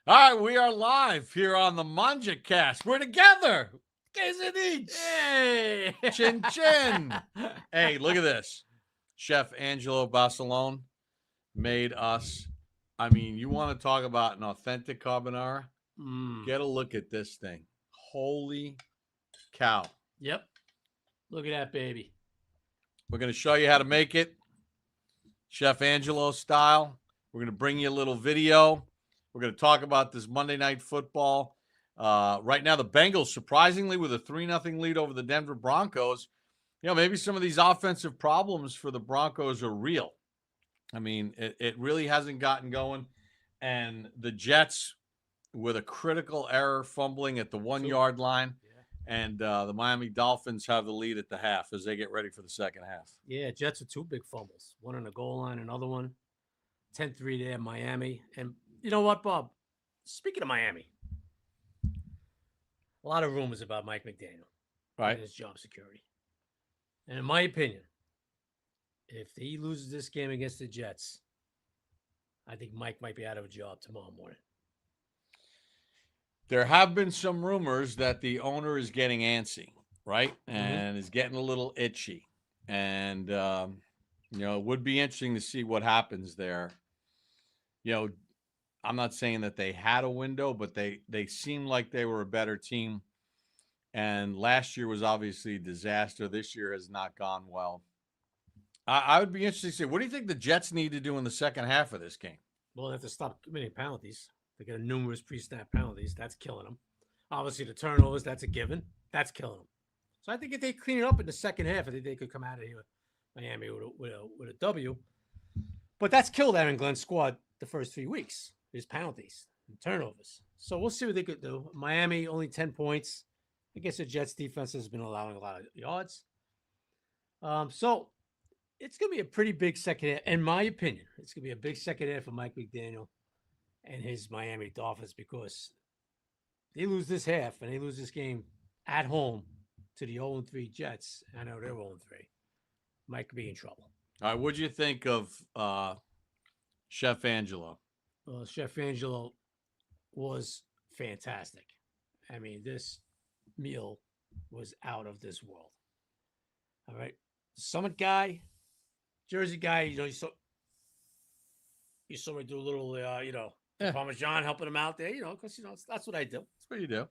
All right, we are live here on the Mangia cast. We're together. Quesadillas. Hey! Chin chin. Hey, look at this. Chef Angelo Basalone made us. I mean, you want to talk about an authentic carbonara? Get a look at this thing. Holy cow. Yep. Look at that baby. We're going to show you how to make it, Chef Angelo style. We're going to bring you a little video. We're going to talk about this Monday Night Football. Right now, the Bengals, surprisingly, with a 3-0 lead over the Denver Broncos. You know, maybe some of these offensive problems for the Broncos are real. I mean, it really hasn't gotten going. And the Jets, with a critical error, fumbling at the 1-yard line. Yeah. And the Miami Dolphins have the lead at the half as they get ready for the second half. Yeah, Jets with two big fumbles. One on the goal line, another one. 10-3 there, Miami. And you know what, Bob? Speaking of Miami, a lot of rumors about Mike McDaniel Right. and his job security. And in my opinion, if he loses this game against the Jets, I think Mike might be out of a job tomorrow morning. There have been some rumors that the owner is getting antsy, right? And is getting a little itchy. And, you know, it would be interesting to see what happens there. You know, I'm not saying that they had a window, but they seemed like they were a better team. And last year was obviously a disaster. This year has not gone well. I would be interested to see, what do you think the Jets need to do in the second half of this game? Well, they have to stop committing penalties. They get numerous pre-snap penalties. That's killing them. Obviously, the turnovers, that's a given. That's killing them. So I think if they clean it up in the second half, I think they could come out of here, Miami, with a W. But that's killed Aaron Glenn's squad the first 3 weeks. His penalties and turnovers. So we'll see what they could do. Miami, only 10 points. I guess the Jets defense has been allowing a lot of yards. So it's going to be a pretty big second half. In my opinion, it's going to be a big second half for Mike McDaniel and his Miami Dolphins, because they lose this half and they lose this game at home to the 0-3 Jets. I know they're 0-3. Mike could be in trouble. All right, what do you think of Chef Angelo? Well, Chef Angelo was fantastic. I mean, this meal was out of this world. All right. Summit guy, Jersey guy, you know, you saw me do a little, Parmesan helping him out there, you know, because, you know, that's what I do. That's what you do.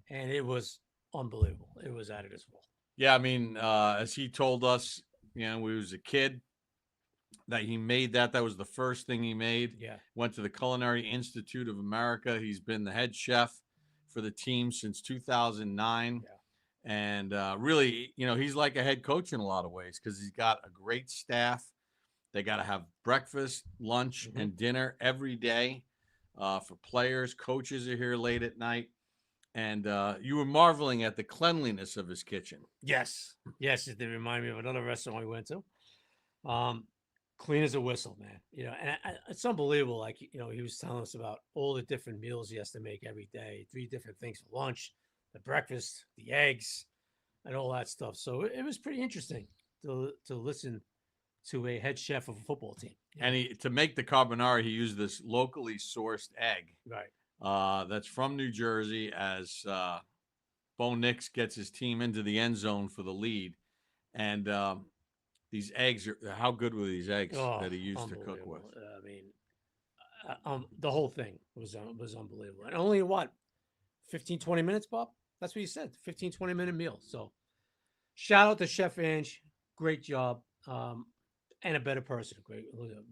And it was unbelievable. It was out of this world. Yeah, I mean, as he told us, you know, when he was a kid, that he made that. That was the first thing he made. Yeah. Went to the Culinary Institute of America. He's been the head chef for the team since 2009. Yeah. And really, you know, he's like a head coach in a lot of ways because he's got a great staff. They got to have breakfast, lunch, and dinner every day for players. Coaches are here late at night. And you were marveling at the cleanliness of his kitchen. Yes. Yes, it did remind me of another restaurant we went to. Clean as a whistle, man. You know, and it's unbelievable. Like, you know, he was telling us about all the different meals he has to make every day, 3 different things for lunch, the breakfast, the eggs, and all that stuff. So it was pretty interesting to listen to a head chef of a football team. And to make the carbonara, he used this locally sourced egg. Right. That's from New Jersey, as Bo Nix gets his team into the end zone for the lead. And these eggs how good were these eggs that he used to cook with? I mean, the whole thing was unbelievable. And only 15, 20 minutes, Bob? That's what you said. 15, 20-minute meal. So shout out to Chef Ange. Great job. And a better person.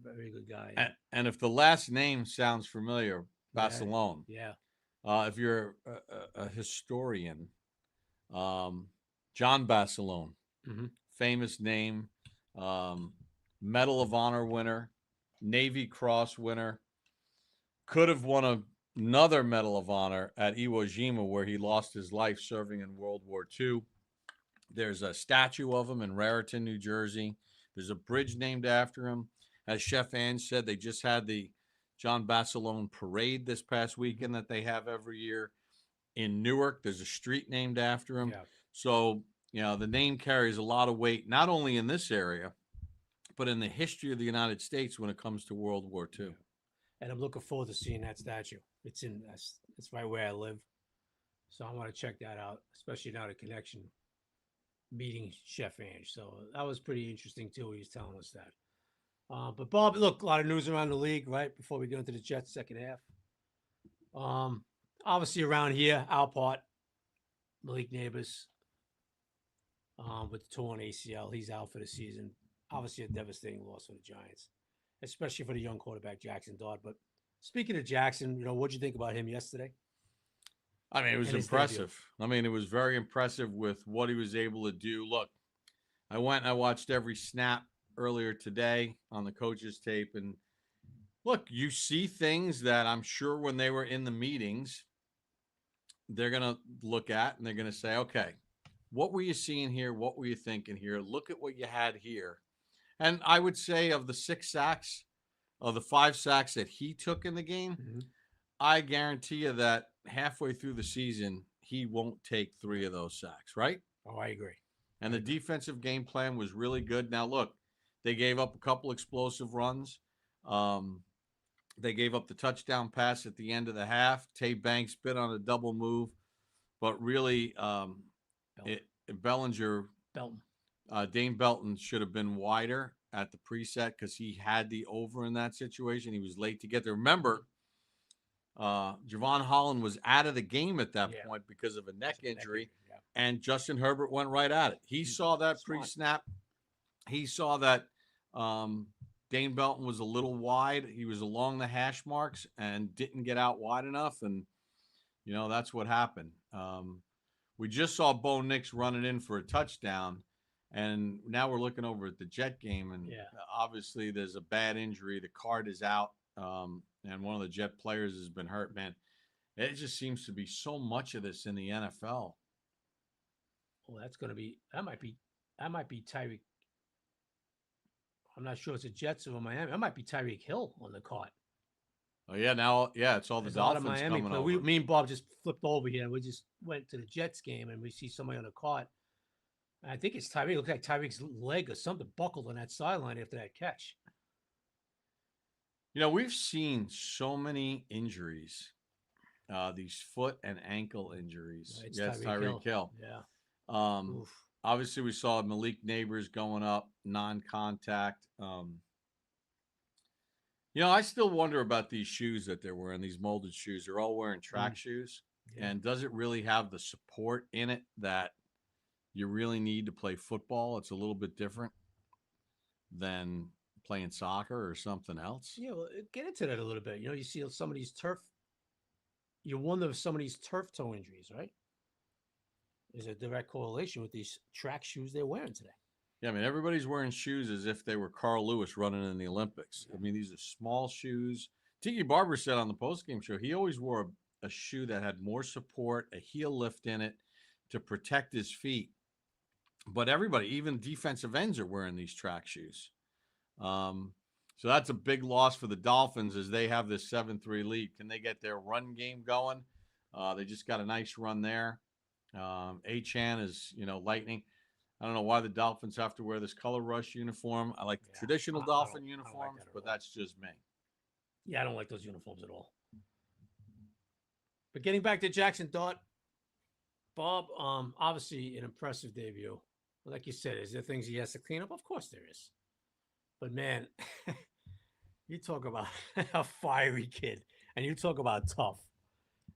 Very good guy. And if the last name sounds familiar, Basalone. Yeah. If you're a historian, John Basalone, famous name, Medal of Honor winner, Navy Cross winner, could have won another Medal of Honor at Iwo Jima, where he lost his life serving in World War II. There's a statue of him in Raritan, New Jersey. There's a bridge named after him. As Chef Ange said, they just had the John Basalone Parade this past weekend that they have every year in Newark. There's a street named after him. Yeah. So, you know, the name carries a lot of weight, not only in this area, but in the history of the United States when it comes to World War II. And I'm looking forward to seeing that statue. It's right where I live, so I want to check that out, especially now the connection meeting Chef Ange. So that was pretty interesting too. He was telling us that. But Bob, look, a lot of news around the league, right? Before we get into the Jets second half. Um, Obviously around here, our part, Malik Neighbors, with the torn ACL, he's out for the season. Obviously a devastating loss for the Giants, especially for the young quarterback Jackson Dart. But speaking of Jackson, what'd you think about him yesterday? I mean, it was And his debut. impressive. I mean, it was very impressive with what he was able to do. Look, I went and I watched every snap earlier today on the coaches tape, and look, you see things that I'm sure when they were in the meetings, they're going to look at and they're going to say, okay, what were you seeing here? What were you thinking here? Look at what you had here. And I would say of the 6 sacks, of the 5 sacks that he took in the game, Mm-hmm. I guarantee you that halfway through the season, he won't take 3 of those sacks, right? Oh, I agree. And the defensive game plan was really good. Now, look, they gave up a couple explosive runs. Um, they gave up the touchdown pass at the end of the half. Tay Banks bit on a double move, but really, Bellinger, Belton. Dane Belton should have been wider at the preset because he had the over in that situation. He was late to get there. Remember, Javon Holland was out of the game at that point because of a neck injury, and Justin Herbert went right at it. He saw that pre-snap. He saw that Dane Belton was a little wide. He was along the hash marks and didn't get out wide enough, and that's what happened. We just saw Bo Nix running in for a touchdown, and now we're looking over at the Jet game, and obviously there's a bad injury. The card is out, and one of the Jet players has been hurt. Man, it just seems to be so much of this in the NFL. Well, that might be Tyreek. I'm not sure it's a Jets or Miami. That might be Tyreek Hill on the card. Oh yeah, it's all the Dolphins Miami coming over. Me and Bob just flipped over here, and we just went to the Jets game, and we see somebody on the card. I think it's Tyreek. It looks like Tyreek's leg or something buckled on that sideline after that catch. We've seen so many injuries, these foot and ankle injuries. It's Tyreek Hill. Yeah. Obviously, we saw Malik Neighbors going up, non-contact. I still wonder about these shoes that they're wearing, these molded shoes. They're all wearing track shoes. Yeah. And does it really have the support in it that you really need to play football? It's a little bit different than playing soccer or something else. Yeah, well, get into that a little bit. You see some of these you wonder if some of these turf toe injuries, right? There's a direct correlation with these track shoes they're wearing today. Yeah, I mean, everybody's wearing shoes as if they were Carl Lewis running in the Olympics. I mean, these are small shoes. Tiki Barber said on the postgame show he always wore a shoe that had more support, a heel lift in it to protect his feet. But everybody, even defensive ends, are wearing these track shoes. So that's a big loss for the Dolphins as they have this 7-3 lead. Can they get their run game going? They just got a nice run there. Achane is, lightning. I don't know why the Dolphins have to wear this color rush uniform. I like the traditional Dolphin uniforms, but that's just me. Yeah, I don't like those uniforms at all. But getting back to Jackson Dart, Bob, obviously an impressive debut. Like you said, is there things he has to clean up? Of course there is. But man, you talk about a fiery kid, and you talk about tough.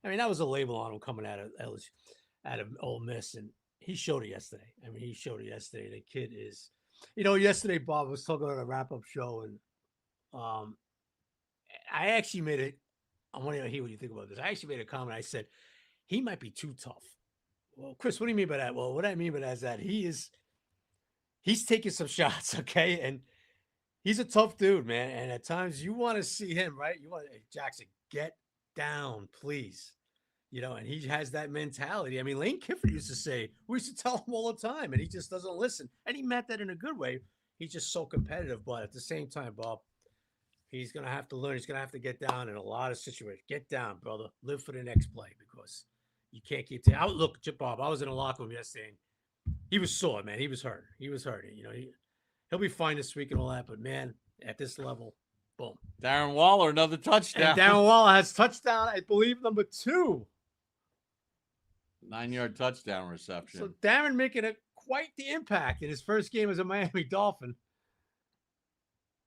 I mean, that was a label on him coming out of Ole Miss, and he showed it yesterday. The kid is, yesterday Bob was talking on a wrap-up show, and I actually made it. I want to hear what you think about this. I actually made a comment. I said he might be too tough. Well, Chris, what do you mean by that? Well, what I mean by that is that he's taking some shots, okay, and he's a tough dude, man. And at times you want to see him, right? You want Jackson, get down, please. And he has that mentality. I mean, Lane Kiffin used to say, we used to tell him all the time, and he just doesn't listen. And he meant that in a good way. He's just so competitive. But at the same time, Bob, he's going to have to learn. He's going to have to get down in a lot of situations. Get down, brother. Live for the next play because you can't keep taking. Look, Bob, I was in a locker room yesterday, and he was sore, man. He was hurt. He was hurting. He'll be fine this week and all that. But, man, at this level, Boom. Darren Waller, another touchdown. And Darren Waller has touchdown, I believe, number 2. 9-yard touchdown reception. So Darren making quite the impact in his first game as a Miami Dolphin.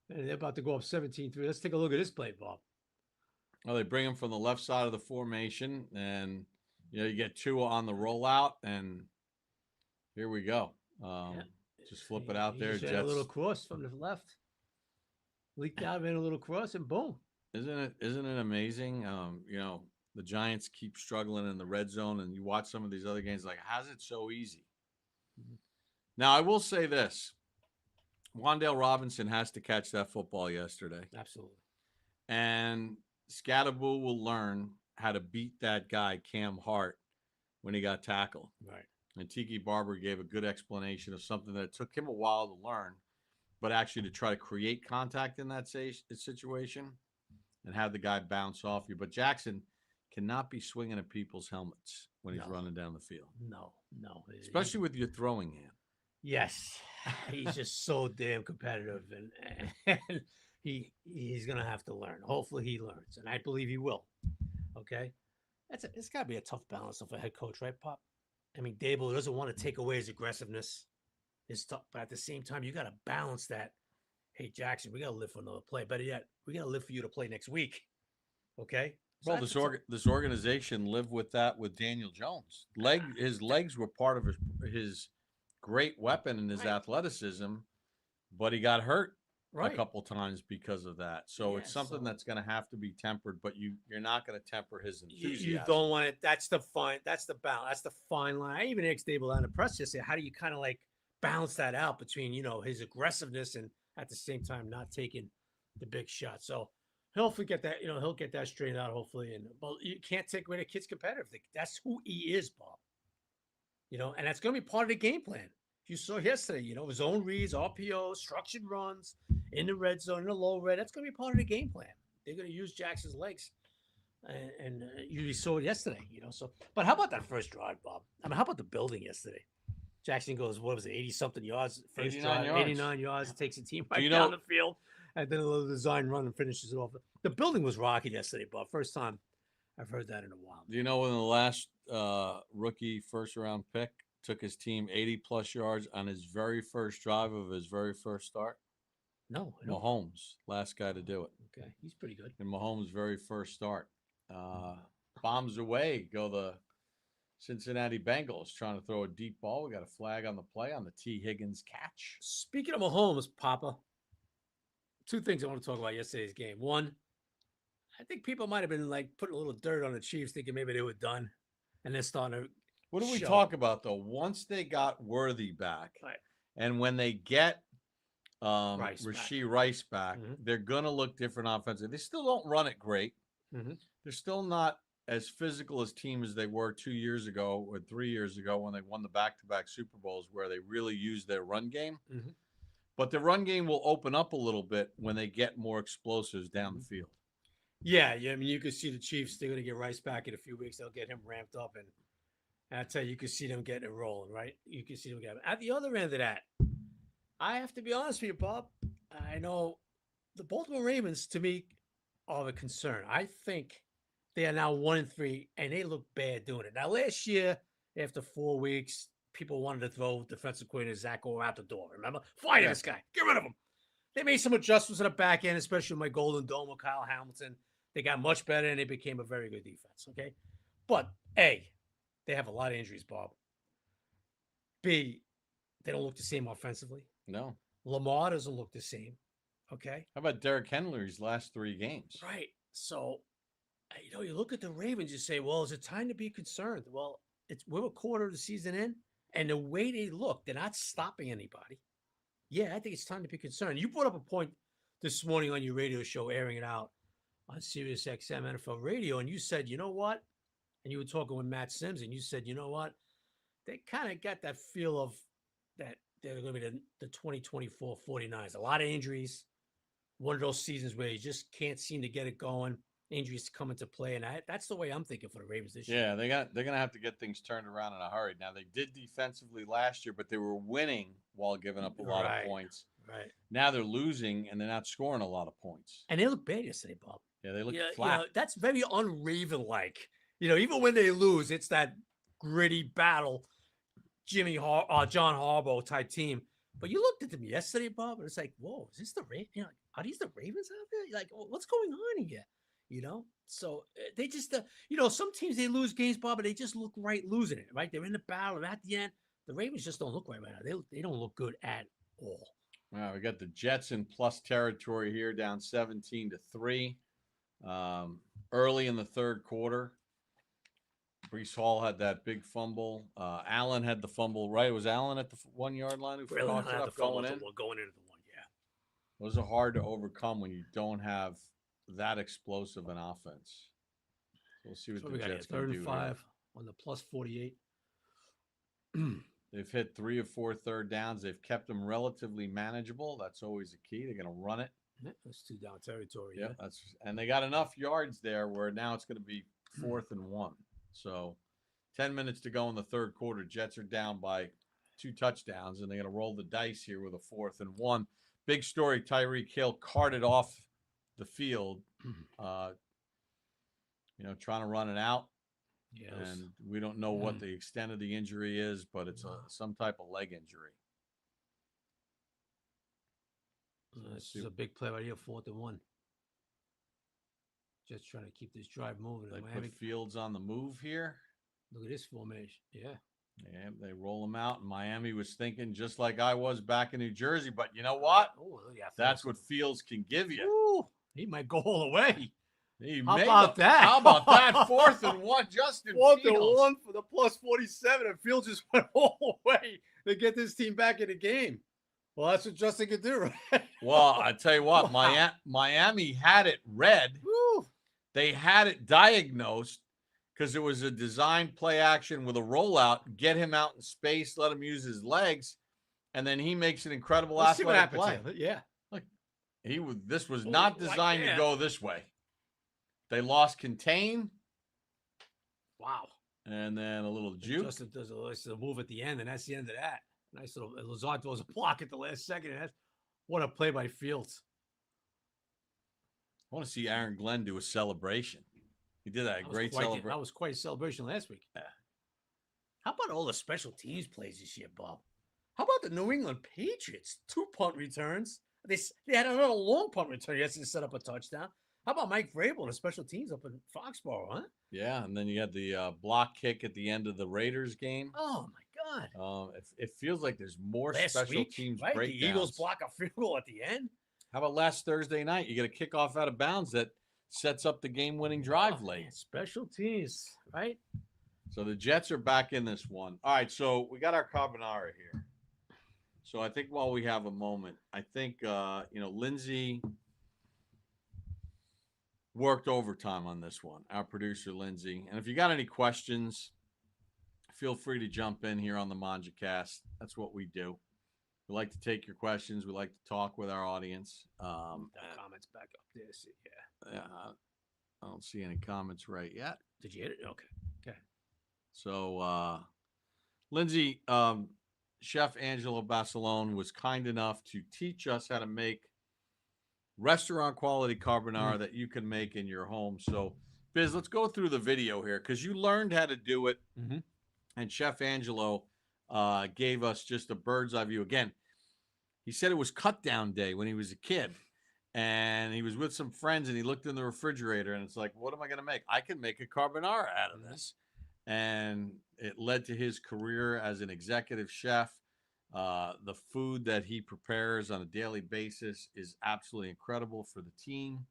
And they're about to go up 17-3. Let's take a look at this play, Bob. Well, they bring him from the left side of the formation, and you get Tua on the rollout, and here we go. Just flip it out there. Just a little cross from the left. Leaked out in a little cross, and boom. Isn't it amazing? The Giants keep struggling in the red zone, and you watch some of these other games, like, how's it so easy? Mm-hmm. Now, I will say this. Wan'Dale Robinson has to catch that football yesterday. Absolutely. And Scatterboo will learn how to beat that guy, Cam Hart, when he got tackled. Right. And Tiki Barber gave a good explanation of something that took him a while to learn, but actually to try to create contact in that situation and have the guy bounce off you. But Jackson cannot be swinging at people's helmets when he's running down the field. No. Especially with your throwing hand. Yes. He's just so damn competitive, and he's going to have to learn. Hopefully he learns, and I believe he will. Okay? It's got to be a tough balance of a head coach, right, Pop? I mean, Dable doesn't want to take away his aggressiveness. It's tough, but at the same time, you got to balance that. Hey, Jackson, we got to live for another play. Better yet, we got to live for you to play next week. Okay? So well, this organization lived with that with Daniel Jones. His legs were part of his great weapon and his athleticism, but he got hurt a couple times because of that. So it's something that's going to have to be tempered, but you're not going to temper his enthusiasm. You don't want it. That's the balance. That's the fine line. I even asked Dable on the press yesterday, how do you kind of like balance that out between, his aggressiveness and at the same time not taking the big shot. So he'll hopefully get that, he'll get that straightened out, hopefully. But you can't take away the kid's competitive. That's who he is, Bob. And that's going to be part of the game plan. You saw yesterday, his own reads, RPOs, structured runs in the red zone, in the low red. That's going to be part of the game plan. They're going to use Jackson's legs, and you saw it yesterday. So, but how about that first drive, Bob? I mean, how about the building yesterday? Jackson goes, what was it, 80-something yards? First drive, 89 yards. Takes the team right down the field, and then a little design run and finishes it off. The building was rocky yesterday, Bob. First time I've heard that in a while. Do you know when the last rookie first-round pick took his team 80-plus yards on his very first drive of his very first start? No. Mahomes, last guy to do it. Okay, he's pretty good. In Mahomes' very first start. Bombs away go the Cincinnati Bengals trying to throw a deep ball. We got a flag on the play on the T. Higgins catch. Speaking of Mahomes, Papa, 2 things I want to talk about yesterday's game. One, I think people might have been like putting a little dirt on the Chiefs, thinking maybe they were done, and they're starting to. What do we talk about though? Once they got Worthy back, and when they get Rashee Rice back, they're gonna look different offensively. They still don't run it great. They're still not as physical as team as they were 2 years ago or 3 years ago when they won the back-to-back Super Bowls, where they really used their run game. But the run game will open up a little bit when they get more explosives down the field. Yeah. I mean, you could see the Chiefs. They're going to get Rice back in a few weeks. They'll get him ramped up, and I tell you, you can see them getting it rolling, right? You can see them getting at the other end of that. I have to be honest with you, Bob. I know the Baltimore Ravens, to me, are a concern. I think they are now 1-3, and they look bad doing it. Now, last year, after 4 weeks, people wanted to throw defensive coordinator Zach Orr out the door. Remember? Fire this guy. Get rid of him. They made some adjustments in the back end, especially with my Golden Dome with Kyle Hamilton. They got much better, and they became a very good defense, okay? But, A, they have a lot of injuries, Bob. B, they don't look the same offensively. No. Lamar doesn't look the same, okay? How about Derrick Henry's last 3 games? Right. So, you look at the Ravens, you say, well, is it time to be concerned? Well, we're a quarter of the season in, and the way they look, they're not stopping anybody. Yeah, I think it's time to be concerned. You brought up a point this morning on your radio show, airing it out on Sirius XM NFL Radio, and you said, you know what? And you were talking with Matt Sims, and you said, you know what? They kind of got that feel of that they're going to be the 2024 49ers. A lot of injuries. One of those seasons where you just can't seem to get it going. Injuries come into play, and that's the way I'm thinking for the Ravens this year. Yeah, they're going to have to get things turned around in a hurry. Now, they did defensively last year, but they were winning while giving up a lot of points. Right. Now they're losing and they're not scoring a lot of points. And they look bad yesterday, Bob. Yeah, they look Yeah, flat. that's very un-Raven-like. Even when they lose, it's that gritty battle, John Harbaugh type team. But you looked at them yesterday, Bob, and it's like, whoa, is this the Ravens? Are these the Ravens out there? Like, what's going on here? So they just, some teams they lose games, Bob, but they just look right losing it, right? They're in the battle, and at the end, the Ravens just don't look right now. They don't look good at all. Wow, we got the Jets in plus territory here, down 17-3. Early in the third quarter, Brees Hall had that big fumble. Allen had the fumble, right? It was Allen at the 1 yard line who Really tossed it up going in. Going into the one, yeah. Those are hard to overcome when you don't have that explosive an offense. So we'll see what the Jets can do. 3rd and 5 on the plus 48. They've hit 3 or 4 third downs. They've kept them relatively manageable. That's always a key. They're going to run it. Yeah, that's 2 down territory. Yeah, and they got enough yards there where now it's going to be 4th and 1. So 10 minutes to go in the third quarter. Jets are down by 2 touchdowns, and they're going to roll the dice here with a 4th and 1. Big story, Tyreek Hill carted off the field, trying to run it out. Yes. And we don't know what the extent of the injury is, but it's some type of leg injury. This is a big play right here, 4th and 1. Just trying to keep this drive moving. They put Fields on the move here. Look at this formation. Yeah. Yeah, they roll him out. And Miami was thinking just like I was back in New Jersey. But you know what? Oh, yeah, that's what Fields can give you. Ooh, he might go all the way. How about that? 4th and 1, Justin 4th and 1 for the plus 47, and Fields just went all the way to get this team back in the game. Well, that's what Justin could do, right? Well, I tell you what, Miami had it read. Woo. They had it diagnosed because it was a designed play action with a rollout, get him out in space, let him use his legs, and then he makes an incredible athletic play. Yeah. Look, this was not designed to go this way. They lost contain. Wow. And then a little juke. Justin does a move at the end, and that's the end of that. Nice little Lazard throws a block at the last second. And what a play by Fields. I want to see Aaron Glenn do a celebration. He did that great celebration. That was quite a celebration last week. Yeah. How about all the special teams plays this year, Bob? How about the New England Patriots? 2 punt returns. They had another long punt return yesterday to set up a touchdown. How about Mike Vrabel and the special teams up in Foxborough, huh? Yeah, and then you had the block kick at the end of the Raiders game. Oh, my God. It feels like there's more special teams breakdowns. The Eagles block a field goal at the end. How about last Thursday night? You get a kickoff out of bounds that sets up the game-winning drive late. Man, special teams, right? So the Jets are back in this one. All right, so we got our carbonara here. So I think while we have a moment, I think, Lindsay worked overtime on this one, our producer, Lindsay. And if you got any questions, feel free to jump in here on the Mangia Cast. That's what we do. We like to take your questions. We like to talk with our audience. Comments back up there. Yeah. I don't see any comments right yet. Did you hit it? Okay. So, Lindsay, Chef Angelo Basilone was kind enough to teach us how to make restaurant quality carbonara that you can make in your home. So, Biz, let's go through the video here because you learned how to do it. Mm-hmm. And Chef Angelo gave us just a bird's eye view. Again, he said it was cut down day when he was a kid. And he was with some friends and he looked in the refrigerator and it's like, what am I going to make? I can make a carbonara out of this. And it led to his career as an executive chef. The food that he prepares on a daily basis is absolutely incredible for the team.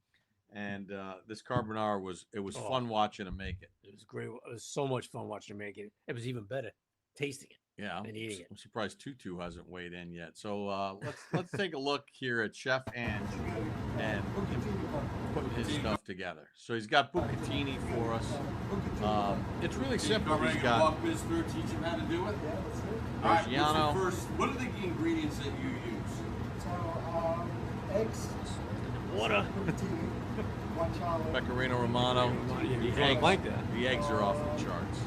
And this carbonara was fun watching him make it. It was great. It was so much fun watching him make it. It was even better tasting it. Yeah, and eating it. I'm surprised Tutu hasn't weighed in yet. So let's take a look here at Chef Ange and putting his stuff together. So he's got bucatini for us. It's really simple. He's got walk Biz through, teach him how to do it. All right, what are the ingredients that you use? So, eggs, water, Pecorino Romano. The eggs are off the charts.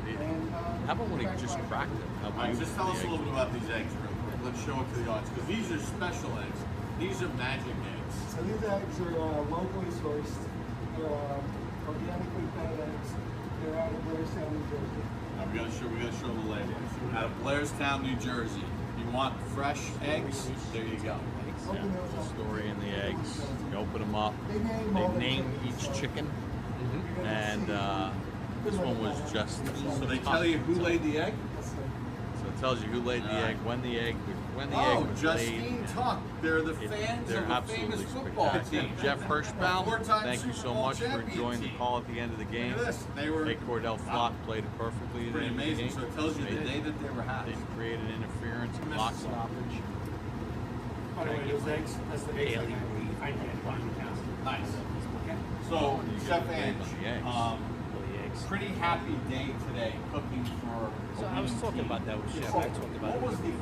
and How about when he just cracked them? All right, just tell us a little bit about these eggs real quick. let's show it to the audience because these are special eggs. These are magic eggs. So these eggs are locally sourced. They're organically fed eggs. They're out of Blairstown, New Jersey. Now we gotta show the lady. Out of Blairstown, New Jersey. You want fresh eggs? There you go. Yeah, the story in the eggs. You open them up. They name each chicken, and this one was just. So they tell you who laid the egg? So it tells you who laid the egg, when the egg was Justine laid. Tuck. They're the fans They're of the absolutely famous football spectacular. team. Jeff Hirschbaum, Four-time thank you Super so Bowl much for champion joining the team. call at the end of the game. Look at this. They were Hey, Cordell Flock played it perfectly. At the pretty end of the amazing. game. So it tells you the day that they were They hatched. created interference, clock stoppage. By the way, those eggs, that's the eggs I get by the house. Nice. So, Chef Ange, eggs. pretty happy day today cooking for. So I was talking about that with Chef. I talked about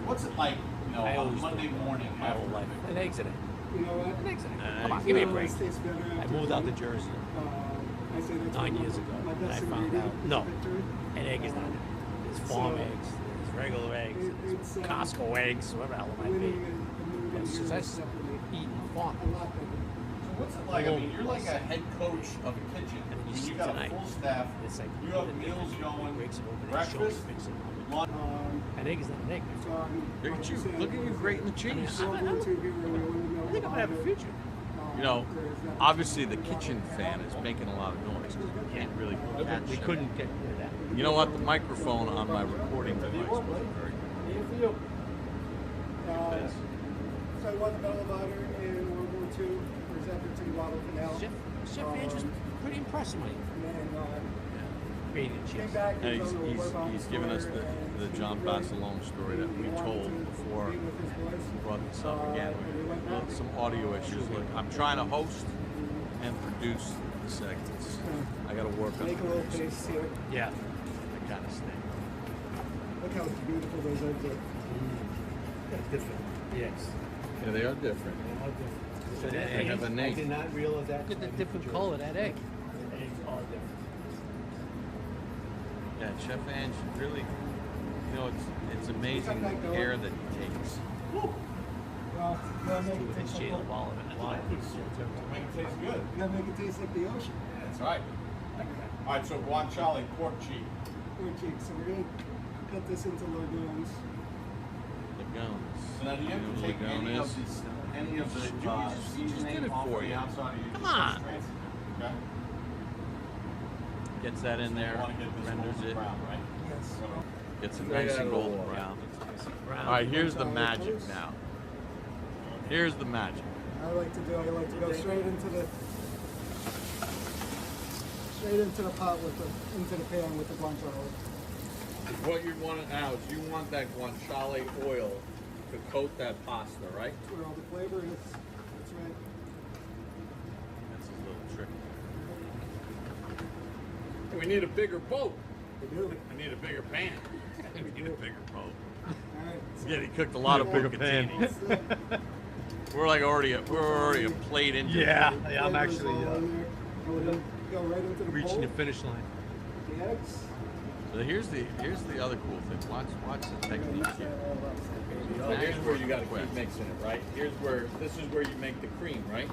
What's it like, I on always Monday do. morning? my whole life. An eggs in it. You know what? An eggs in it. An Come on, eggs give me a You know, break. it tastes better I after moved out to you. Jersey I say that's 9 my- years ago, my and best I found ingredient out is no, victory. an egg is not it. There's farm So, eggs, there's regular eggs, it's, there's Costco eggs, whatever the hell it might winning be. and moving But since I years separately. eat farm, A lot better. What's it like? I mean, you're like a head coach of a kitchen. And I you mean, see you got a tonight, full staff. it's like You have meals going. breaks it open, and show me, Breakfast, mix it. lunch. An egg is not an egg. So Look at you, look at you grating the cheese. World War II hero, we want to know I think I'm gonna have a about future. You know, there's that- obviously the kitchen fan is making a lot of noise. You can't really catch We it. couldn't get rid of that. You know what? The microphone on my recording device wasn't very good. So I won the Medal of Honor in World War II, presented to Guadalcanal. Chef Ange was pretty impressed with me. And Creating came cheese. back And was on the war bomb he's given us store, and the John really- Basilone story that we he wanted told to before be with his boys. we brought this up again. And we went back. Some audio issues. Look, I'm trying to host and produce the segments. I got to work on Make a little producing taste here. Yeah. that kind of thing. Look how beautiful those eggs are. Different. Yes. Yeah, they are different. So that They egg, have a I name. did not realize that. look at the different color of that egg. The eggs are different. Yeah, Chef Ange really, it's amazing the care that he takes. Well, you gotta make it taste Shade like of olive and Make it taste good. you gotta make it taste like the ocean. That's right. All right, so guanciale, pork cheek. Pork cheek. So we're gonna cut this into lagoons. Lagones. So now, do you have to take any of these, any of the just did seasoning it off for the you. outside? Or you Come just on. straight? Okay. Gets that in You there, want to get this renders golden it, brown, right? Yes. gets it Right nice out and of the golden water. brown. Brown. All right, here's the magic now. Here's the magic. I like to go straight into the pot with into the pan with the guanciale. What you want now is you want that guanciale oil to coat that pasta, right? That's where all the flavor is. That's right. That's his little trick. Hey, we need a bigger boat. We do. I need a bigger pan. we need a bigger boat. All right. Yeah, he cooked a lot of bucatini. We're already a plate into it. Yeah, I'm Flavors actually all in there. Go right into the reaching the bowl. finish line. The eggs. So here's the other cool thing. Watch the technique here. All Now here's where you got to keep mixing it, right? This is where you make the cream, right?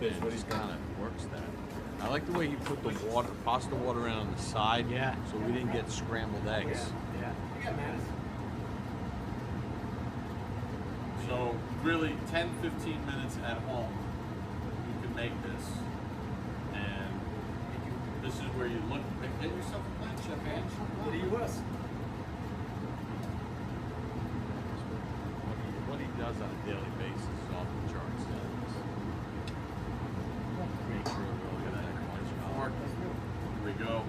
This is what he's kind of works that. I like the way he put the pasta water in on the side. Yeah. So we didn't get scrambled eggs. Yeah. So really 10, 15 minutes at home, you can make this. And this is where you look, get yourself a plan, Chef Ange. Go to the U.S. What he does on a daily basis is off the charts. Make sure we all get that guanciale. Pork. Here we go.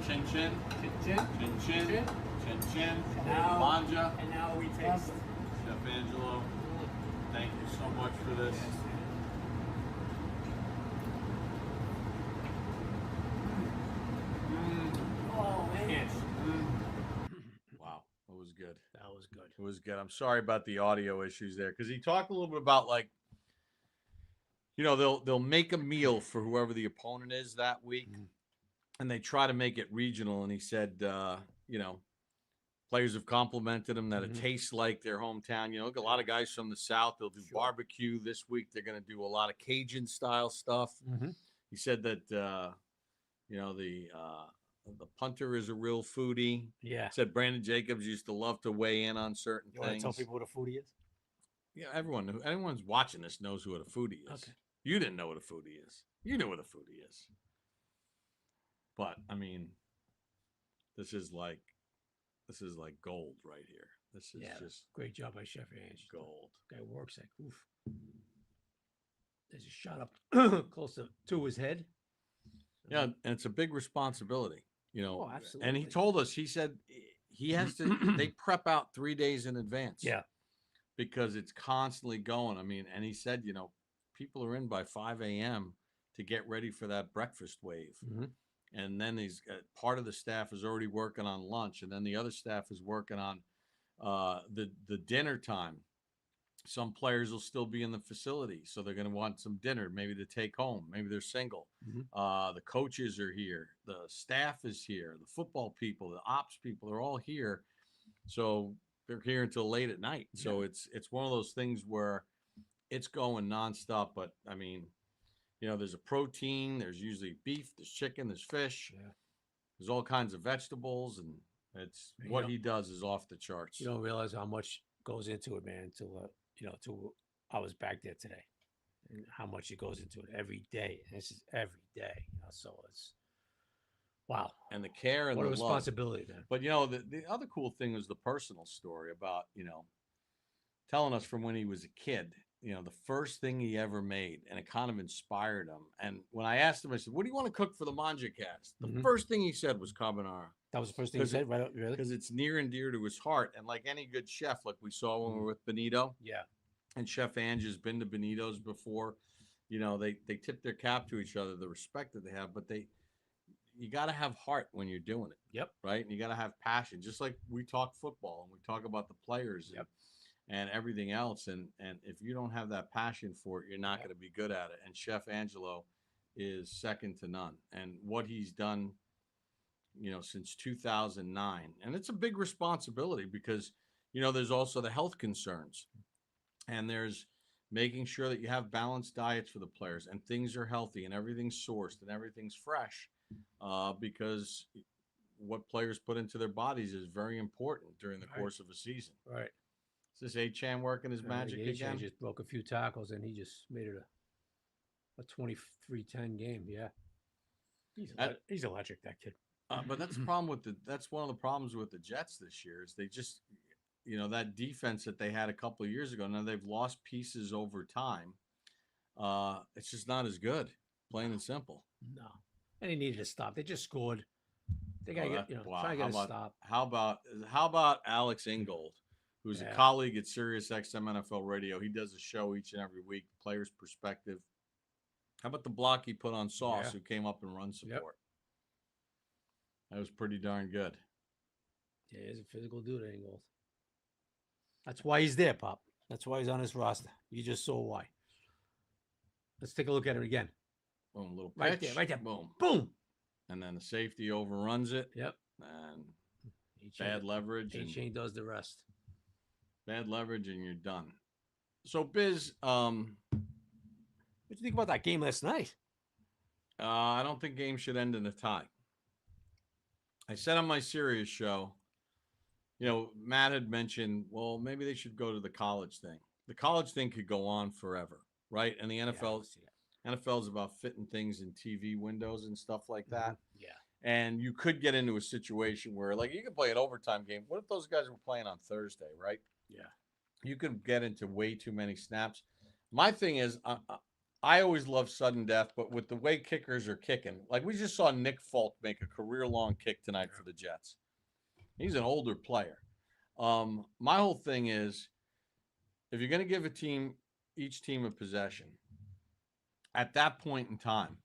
Chin chin. Chin chin. Chin chin. Chin chin. Mangia. And now we taste. Chef Angelo, thank you so much for this. Oh man. Wow, that was good. That was good. It was good. I'm sorry about the audio issues there because he talked a little bit about they'll make a meal for whoever the opponent is that week, and they try to make it regional. And he said, Players have complimented them that it Mhm. tastes like their hometown. You know, look, a lot of guys from the South, they'll do Sure. barbecue this week. They're going to do a lot of Cajun style stuff. Mm-hmm. He said that, you know, the punter is a real foodie. Yeah. Said Brandon Jacobs used to love to weigh in on certain You want to things. tell people what a foodie is? Yeah, anyone's watching this knows what a foodie is. Okay. You didn't know what a foodie is. You knew what a foodie is. But I mean, this is like gold right here. This is just great job by Chef Ange. gold. Guy works like oof. There's a shot up close to his head. Yeah, and it's a big responsibility, you know. Oh, absolutely. And he told us, he said he has to they prep out 3 days in advance. Yeah. Because it's constantly going. I mean, and he said, you know, people are in by 5 a.m. to get ready for that breakfast wave. Mm-hmm. And then he's part of the staff is already working on lunch, and then the other staff is working on the dinner time. Some players will still be in the facility, so they're going to want some dinner, maybe to take home. Maybe they're single. Mm-hmm. The coaches are here, the staff is here, the football people, the ops people are all here. So they're here until late at night. So it's one of those things where it's going nonstop. But I mean, you know, there's a protein, there's usually beef, there's chicken, there's fish, there's all kinds of vegetables, and it's what he does is off the charts. You don't realize how much goes into it, man. Till I was back there today, and how much it goes into it every day. And this is every day, you know. So it's wow. And the care and what the a love. responsibility, man. But you know, the other cool thing was the personal story about, you know, telling us from when he was a kid, you know, the first thing he ever made, and it kind of inspired him. And when I asked him, I said, "What do you want to cook for the Mangia cast?" The first thing he said was carbonara. That was the first thing he said, right? Really? Because it's near and dear to his heart. And like any good chef, like we saw when we were with Benito, Yeah. and Chef Ange has been to Benito's before, you know, they tip their cap to each other, the respect that they have, but you got to have heart when you're doing it. Yep. Right. And you got to have passion, just like we talk football and we talk about the players and everything else. And if you don't have that passion for it, you're not going to be good at it. And Chef Angelo is second to none. And what he's done, you know, since 2009, and it's a big responsibility because, you know, there's also the health concerns, and there's making sure that you have balanced diets for the players and things are healthy and everything's sourced and everything's fresh, because what players put into their bodies is very important during the course of a season. Right. Is this A-Chan working his magic again? Just broke a few tackles and he just made it a 23-10 game. Yeah. He's electric, that kid. But that's the problem that's one of the problems with the Jets this year is they just, you know, that defense that they had a couple of years ago, now they've lost pieces over time. It's just not as good, plain and simple. No. And he needed to stop. They just scored. They got to get, try to get a stop. How about Alex Ingold, who's a colleague at Sirius XM NFL Radio? He does a show each and every week, Player's Perspective. How about the block he put on Sauce, who came up and run support? Yep. That was pretty darn good. Yeah, he's a physical dude, Ingold. That's why he's there, Pop. That's why he's on his roster. You just saw why. Let's take a look at it again. Boom, little pitch. Right there. Boom. Boom. And then the safety overruns it. Yep. And bad leverage. A-Chain does the rest. Bad leverage and you're done. So, Biz, what do you think about that game last night? I don't think games should end in a tie. I said on my Sirius show, you know, Matt had mentioned, well, maybe they should go to the college thing. The college thing could go on forever, right? And the NFL is about fitting things in TV windows and stuff like that. Yeah. And you could get into a situation where, like, you could play an overtime game. What if those guys were playing on Thursday, right? Yeah. You could get into way too many snaps. My thing is, I always love sudden death, but with the way kickers are kicking, like we just saw Nick Folk make a career-long kick tonight for the Jets. He's an older player. My whole thing is, if you're going to give each team a possession, at that point in time,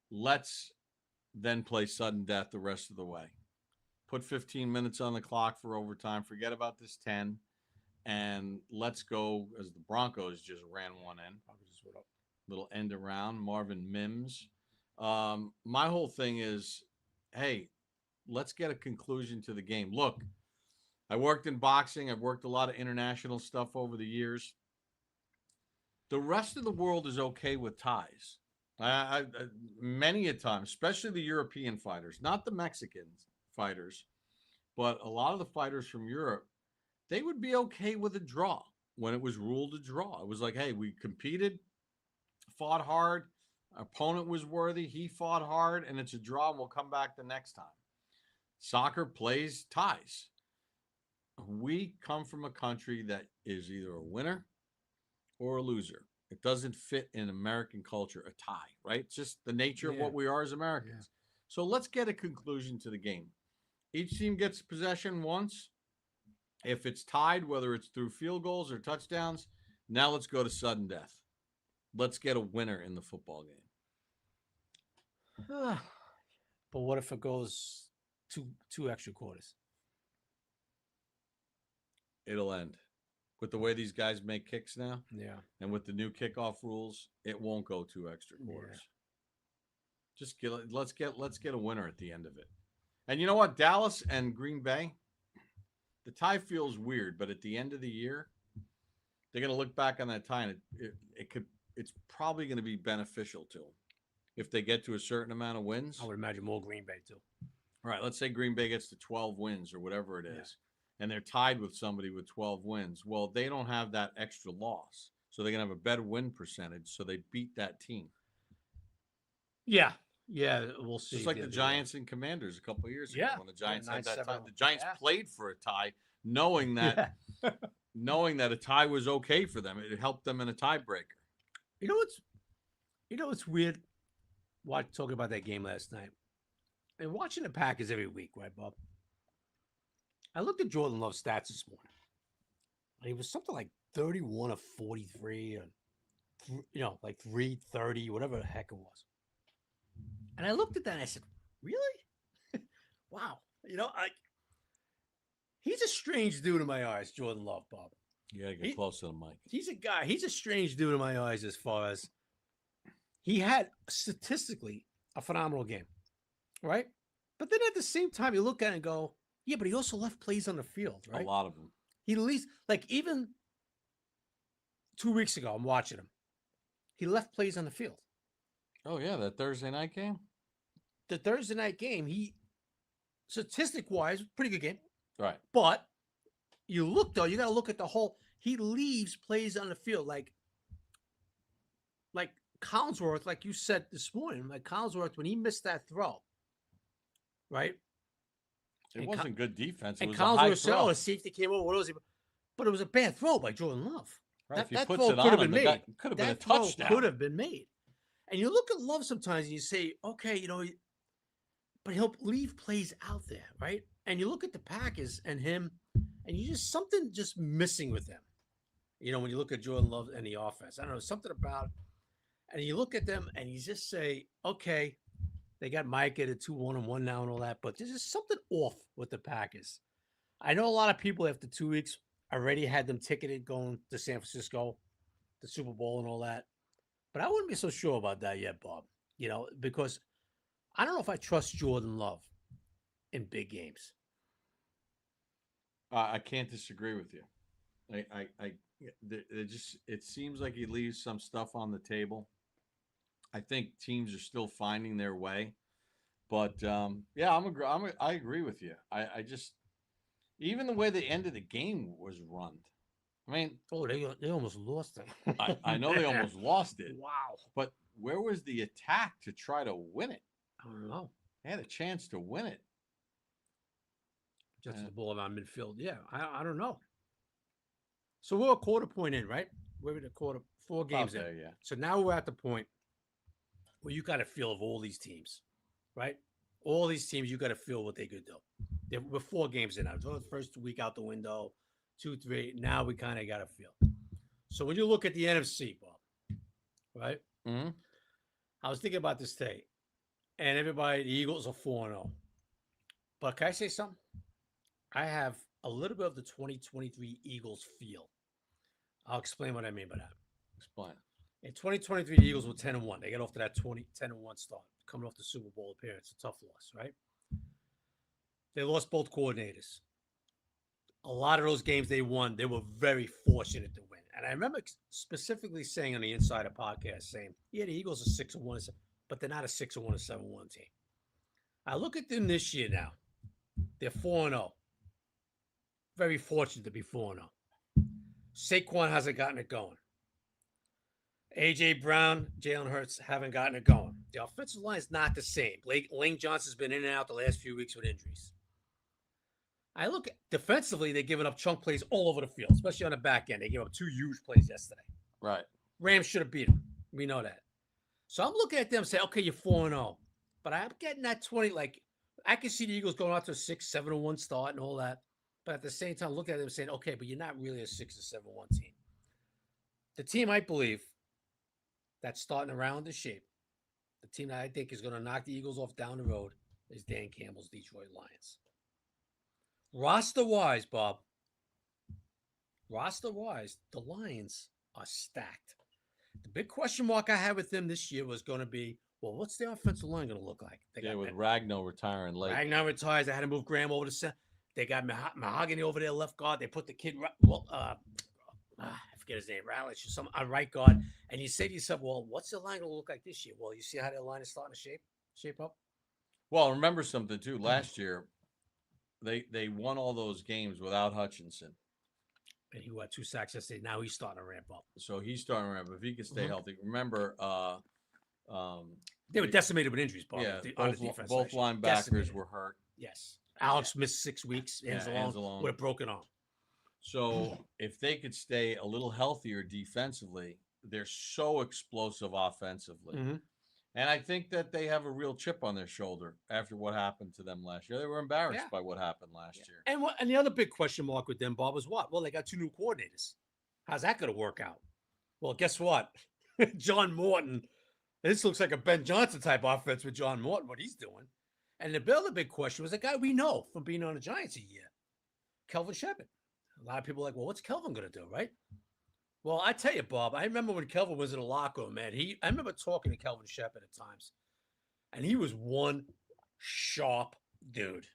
let's then play sudden death the rest of the way. Put 15 minutes on the clock for overtime. Forget about this 10. And let's go, as the Broncos just ran one in. Little end around, Marvin Mims. My whole thing is, hey, let's get a conclusion to the game. Look, I worked in boxing. I've worked a lot of international stuff over the years. The rest of the world is okay with ties. Many a time, especially the European fighters, not the Mexican fighters, but a lot of the fighters from Europe, they would be okay with a draw when it was ruled a draw. It was like, hey, we competed, fought hard, opponent was worthy, he fought hard, and it's a draw, and we'll come back the next time. Soccer plays ties. We come from a country that is either a winner or a loser. It doesn't fit in American culture, a tie, right? It's just the nature of what we are as Americans. So let's get a conclusion to the game. Each team gets possession once. If it's tied, whether it's through field goals or touchdowns, now let's go to sudden death. Let's get a winner in the football game. But what if it goes two extra quarters? It'll end. With the way these guys make kicks now, Yeah. and with the new kickoff rules, it won't go 2 extra quarters. Just let's get a winner at the end of it. And you know what? Dallas and Green Bay, the tie feels weird, but at the end of the year, they're going to look back on that tie, and it's probably going to be beneficial to them if they get to a certain amount of wins. I would imagine more Green Bay too. All right, let's say Green Bay gets to 12 wins or whatever it is, and they're tied with somebody with 12 wins. Well, they don't have that extra loss, so they're going to have a better win percentage, so they beat that team. Yeah. Yeah, we'll see. Just like the Giants and Commanders a couple of years ago when the Giants had that tie. The Giants played for a tie, knowing that knowing that a tie was okay for them. It helped them in a tiebreaker. You know what's weird? Talking about that game last night. And watching the Packers every week, right, Bob? I looked at Jordan Love's stats this morning. And he was something like 31 of 43, or like 330, whatever the heck it was. And I looked at that and I said, really? Wow. He's a strange dude in my eyes, Jordan Love, Bob. You gotta get close to the mic. He's a strange dude in my eyes as far as he had statistically a phenomenal game, right? But then at the same time, you look at it and go, yeah, but he also left plays on the field, right? A lot of them. He at least, like even 2 weeks ago, I'm watching him. He left plays on the field. Oh, yeah, that Thursday night game? The Thursday night game, he, statistic-wise, pretty good game. Right. But you look, though, you got to look at the whole, he leaves plays on the field. Like Collinsworth, like you said this morning, like Collinsworth, when he missed that throw, right? It wasn't good defense. It And was a high Collinsworth said, throw. oh, the safety came over. What was he? But it was a bad throw by Jordan Love. Right. If he That puts throw it could have on been him, made. it could have been a That throw touchdown. could have been made. And you look at Love sometimes and you say, okay, but he'll leave plays out there, right? And you look at the Packers and him, and you just something just missing with them. When you look at Jordan Love and the offense, I don't know, something about, and you look at them and you just say, okay, they got Mike at a 2-1-1 now and all that, but there's just something off with the Packers. I know a lot of people after 2 weeks already had them ticketed going to San Francisco, the Super Bowl and all that. But I wouldn't be so sure about that yet, Bob. Because I don't know if I trust Jordan Love in big games. I can't disagree with you. It seems like he leaves some stuff on the table. I think teams are still finding their way, but I agree with you. I just, even the way the end of the game was run. I mean, they almost lost it. I know they almost lost it. Wow. But where was the attack to try to win it? I don't know. They had a chance to win it. Just the ball around midfield. Yeah, I don't know. So we're a quarter point in, right? We're at a quarter, 4 games in. There, yeah. So now we're at the point where you got a feel of all these teams, right? All these teams, you got to feel what they could do. We're 4 games in now. So the first week out the window, 2, 3. Now we kind of got a feel. So when you look at the NFC, Bob, right? Mm-hmm. I was thinking about this today, and the Eagles are 4-0. But can I say something? I have a little bit of the 2023 Eagles feel. I'll explain what I mean by that. Explain. In 2023, the Eagles were 10-1. They got off to that 10-1 start, coming off the Super Bowl appearance. A tough loss, right? They lost both coordinators. a lot of those games they won, they were very fortunate to win. And I remember specifically saying on the Insider podcast, saying, "Yeah, the Eagles are 6-1, but they're not a 6-1 or 7-1 team." I look at them this year now; they're 4-0. Very fortunate to be 4-0. Saquon hasn't gotten it going. AJ Brown, Jalen Hurts haven't gotten it going. The offensive line is not the same. Lane Johnson's been in and out the last few weeks with injuries. I look at defensively, they're giving up chunk plays all over the field, especially on the back end. They gave up 2 huge plays yesterday. Right. Rams should have beat them. We know that. So I'm looking at them and say, okay, you're 4-0. But I'm getting that 20. Like, I can see the Eagles going out to a 6-7-1 start and all that. But at the same time, look at them saying, okay, but you're not really a 6-7-1 team. The team I believe that's starting around the shape, the team that I think is going to knock the Eagles off down the road, is Dan Campbell's Detroit Lions. Roster-wise, Bob, the Lions are stacked. The big question mark I had with them this year was going to be, well, what's the offensive line going to look like? They got with Ragnow retiring late. Ragnar retires. They had to move Graham over to center. They got Mahogany over there left guard. They put the kid, I forget his name, Ralish, some right guard. And you say to yourself, well, what's the line going to look like this year? Well, you see how their line is starting to shape up? Well, remember something, too. Last year, they won all those games without Hutchinson. And he had 2 sacks yesterday. Now he's starting to ramp up. So he's starting to ramp up. If he can stay healthy. Remember, they were decimated with injuries, Bob. Yeah, on the defense both linebackers were hurt. Yes. Alex missed 6 weeks. Anzalone with a broken arm. So if they could stay a little healthier defensively, they're so explosive offensively. Mm-hmm. And I think that they have a real chip on their shoulder after what happened to them last year. They were embarrassed by what happened last year. And the other big question mark with them, Bob, was what? Well, they got 2 new coordinators. How's that going to work out? Well, guess what? John Morton. This looks like a Ben Johnson type offense with John Morton, what he's doing. And the other big question was a guy we know from being on the Giants a year, Kelvin Shepherd. A lot of people are like, well, what's Kelvin going to do, right? Well, I tell you, Bob, I remember when Kelvin was in the locker room, man. I remember talking to Kelvin Shepherd at times, and he was one sharp dude.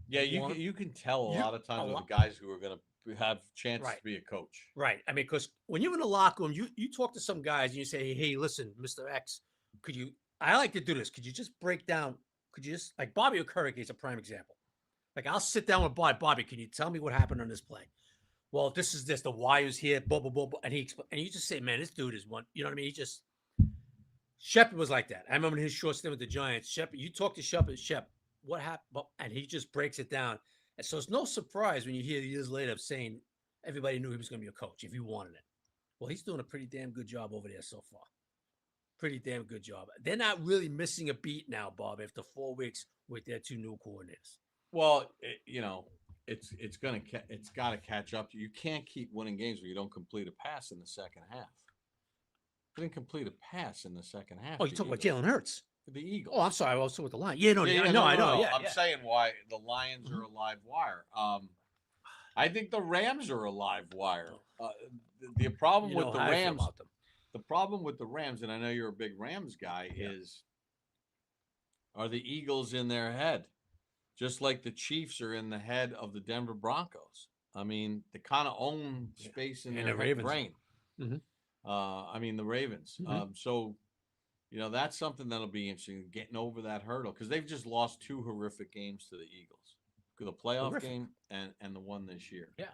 Yeah, you can tell a lot of times with the guys who are going to have chances to be a coach. Right. I mean, because when you're in the locker room, you talk to some guys and you say, hey, listen, Mr. X, I like to do this. Could you just break down, like Bobby Okereke is a prime example. Like, I'll sit down with Bobby, can you tell me what happened on this play? Well, this is the wire's here, blah, blah, blah, blah. And you just say, man, this dude is one, you know what I mean? Shepard was like that. I remember his short stint with the Giants. Shepard, you talk to Shepard, what happened? And he just breaks it down. And so it's no surprise when you hear years later of saying everybody knew he was going to be a coach if he wanted it. Well, he's doing a pretty damn good job over there so far. Pretty damn good job. They're not really missing a beat now, Bob, after 4 weeks with their 2 new coordinators. Well, it's got to catch up. You can't keep winning games where you don't complete a pass in the second half. Didn't complete a pass in the second half. Oh, you talking about Jalen Hurts? The Eagles. Oh, I'm sorry. I was with the Lions. I know. Yeah, I'm saying why the Lions are a live wire. I think the Rams are a live wire. The problem with the Rams. The problem with the Rams, and I know you're a big Rams guy, are the Eagles in their head, just like the Chiefs are in the head of the Denver Broncos. I mean, they kind of own space in their brain. Mm-hmm. The Ravens. Mm-hmm. So, that's something that'll be interesting, getting over that hurdle, because they've just lost 2 horrific games to the Eagles. The playoff game and the one this year. Yeah.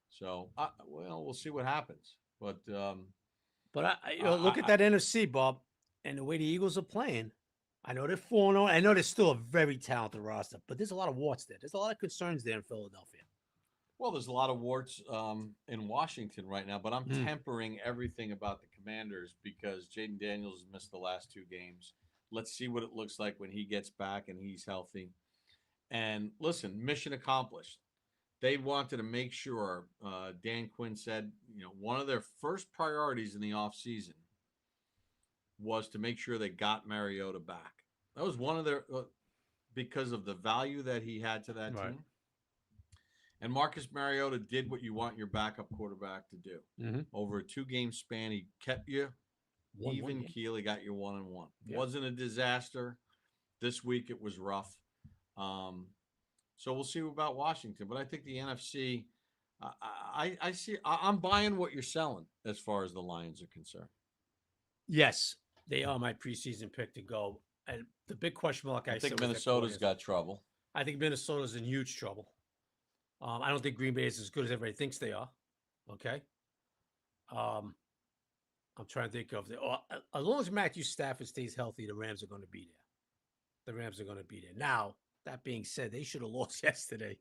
So, we'll see what happens. But look at that NFC, Bob, and the way the Eagles are playing. I know they're 4-0. I know they're still a very talented roster, but there's a lot of warts there. There's a lot of concerns there in Philadelphia. Well, there's a lot of warts in Washington right now, but I'm tempering everything about the Commanders because Jaden Daniels missed the last 2 games. Let's see what it looks like when he gets back and he's healthy. And listen, mission accomplished. They wanted to make sure, Dan Quinn said, one of their first priorities in the offseason was to make sure they got Mariota back. That was one of their, because of the value that he had to that team. And Marcus Mariota did what you want your backup quarterback to do. Mm-hmm. Over a 2-game span, he kept you even keel. He got you 1-1. Yeah. Wasn't a disaster. This week it was rough. So we'll see about Washington. But I think the NFC, I see. I'm buying what you're selling as far as the Lions are concerned. Yes, they are my preseason pick to go. And the big question mark I I said think was Minnesota's got trouble. I think Minnesota's in huge trouble. I don't think Green Bay is as good as everybody thinks they are. Okay. Um, I'm trying to think of as long as Matthew Stafford stays healthy, the Rams are going to be there. The Rams are going to be there. Now, that being said, they should have lost yesterday.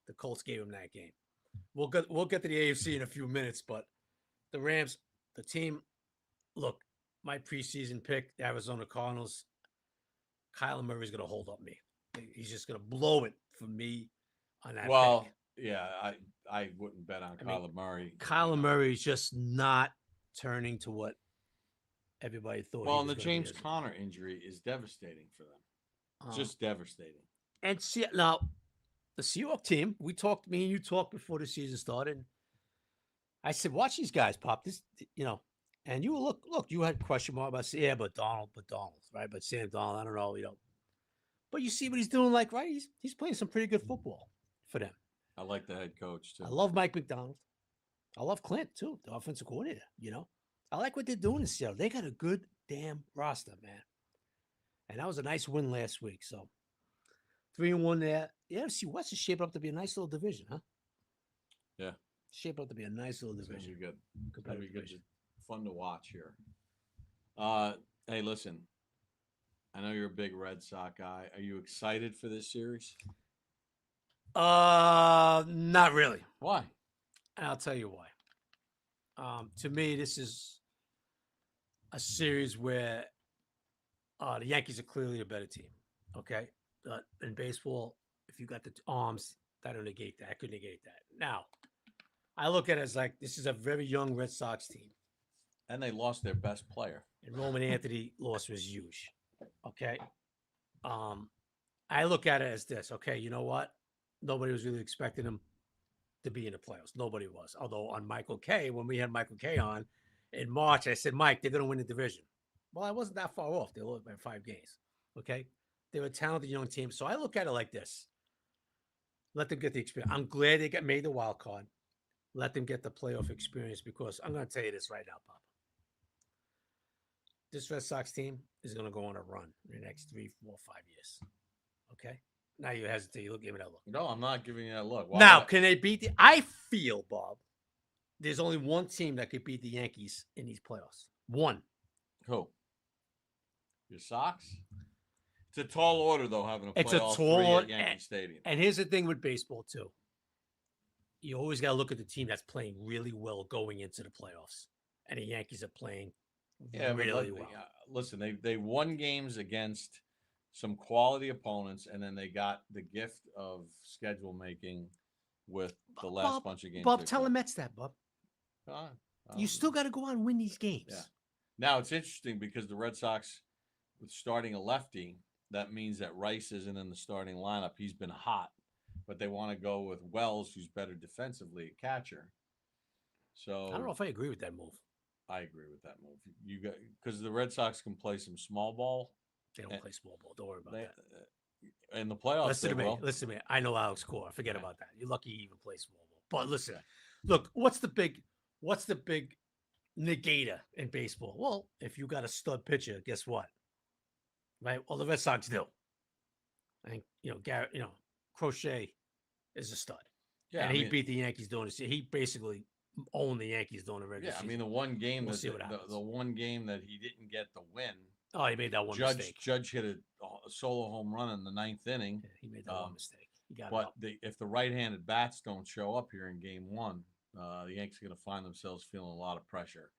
The Colts gave them that game. We'll get to the AFC in a few minutes, but the Rams, the team, look, my preseason pick, the Arizona Cardinals, Kyler Murray's going to hold up me. He's just going to blow it for me on that Well, pick. yeah, I wouldn't bet on Kyler Murray. Kyler Murray's just not turning to what everybody thought. Well, he and was the gonna be James as a- Conner injury is devastating for them. Just devastating. And see now, the Seahawks team. Me and you talked before the season started. I said, watch these guys, Pop. This, and you look. You had a question mark about, but Donald, right? But Sam Donald, I don't know, But you see what he's doing, like, right? He's playing some pretty good football for them. I like the head coach too. I love Mike McDonald. I love Clint too, the offensive coordinator. I like what they're doing in Seattle. They got a good damn roster, man. And that was a nice win last week. So 3-1 there. The NFC West is shaping up to be a nice little division, huh? Yeah. Shaping up to be a nice little It's division. gonna be good. It's gonna be good. Division. Fun to watch here. Hey, listen. I know you're a big Red Sox guy. Are you excited for this series? Not really. Why? And I'll tell you why. To me, this is a series where the Yankees are clearly a better team. Okay, in baseball, if you got the arms, that'll negate that. I could negate that. Now, I look at it as like this is a very young Red Sox team, And they lost their best player. and Roman Anthony loss was huge. Okay, I look at it as this. Okay, you know what? Nobody was really expecting him to be in the playoffs. Nobody was. Although on Michael K, when we had Michael K on in March, I said, Mike, they're going to win the division. Well, I wasn't that far off. They lost by 5 games. Okay. They were a talented young team. So I look at it like this. Let them get the experience. I'm glad they made the wild card. Let them get the playoff experience because I'm going to tell you this right now, Papa. This Red Sox team is going to go on a run in the next 3, 4, 5 years. Okay. Now you hesitate. You give me that look. No, I'm not giving you that look. Now, can they beat I feel, Bob, there's only one team that could beat the Yankees in these playoffs. One. Who? Your Sox? It's a tall order, though, having a It's a playoff tall three at order, Yankee Stadium. And here's the thing with baseball, too. You always got to look at the team that's playing really well going into the playoffs. And the Yankees are playing really well. Listen, they won games against some quality opponents, and then they got the gift of schedule making with the last bunch of games. Bob, tell the Mets that, Bob. You still got to go on and win these games. Yeah. Now, it's interesting because the Red Sox, with starting a lefty, that means that Rice isn't in the starting lineup. He's been hot, but they want to go with Wells, who's better defensively at catcher. So I don't know if I agree with that move. I agree with that move. You got because the Red Sox can play some small ball. They don't play small ball. Don't worry about that. In the playoffs, Listen to me. I know Alex Cora. Forget about that. You're lucky he even plays small ball. But listen, look, what's the big negator in baseball? Well, if you got a stud pitcher, guess what? Right? Well, the Red Sox do. I think, Garrett, Crochet is a stud. Yeah, and he beat the Yankees doing this. He basically owned the Yankees during the regular season. The one game the one game that he didn't get the win. Oh, he made that one mistake. Judge hit a solo home run in the 9th inning. Yeah, he made that one mistake. He got but if the right-handed bats don't show up here in Game 1, the Yankees are going to find themselves feeling a lot of pressure.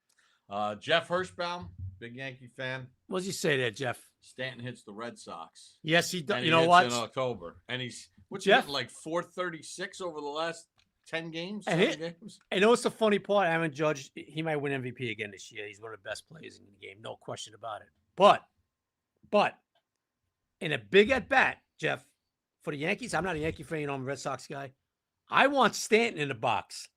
Jeff Hirschbaum, big Yankee fan. What does he say there, Jeff? Stanton hits the Red Sox. Yes, he does. You know what? In October, and he's Jeff like 436 over the last 10 games. Games. And what's the funny part? Aaron Judge, he might win MVP again this year. He's one of the best players in the game, no question about it. But in a big at bat, Jeff, for the Yankees, I'm not a Yankee fan. I'm a Red Sox guy. I want Stanton in the box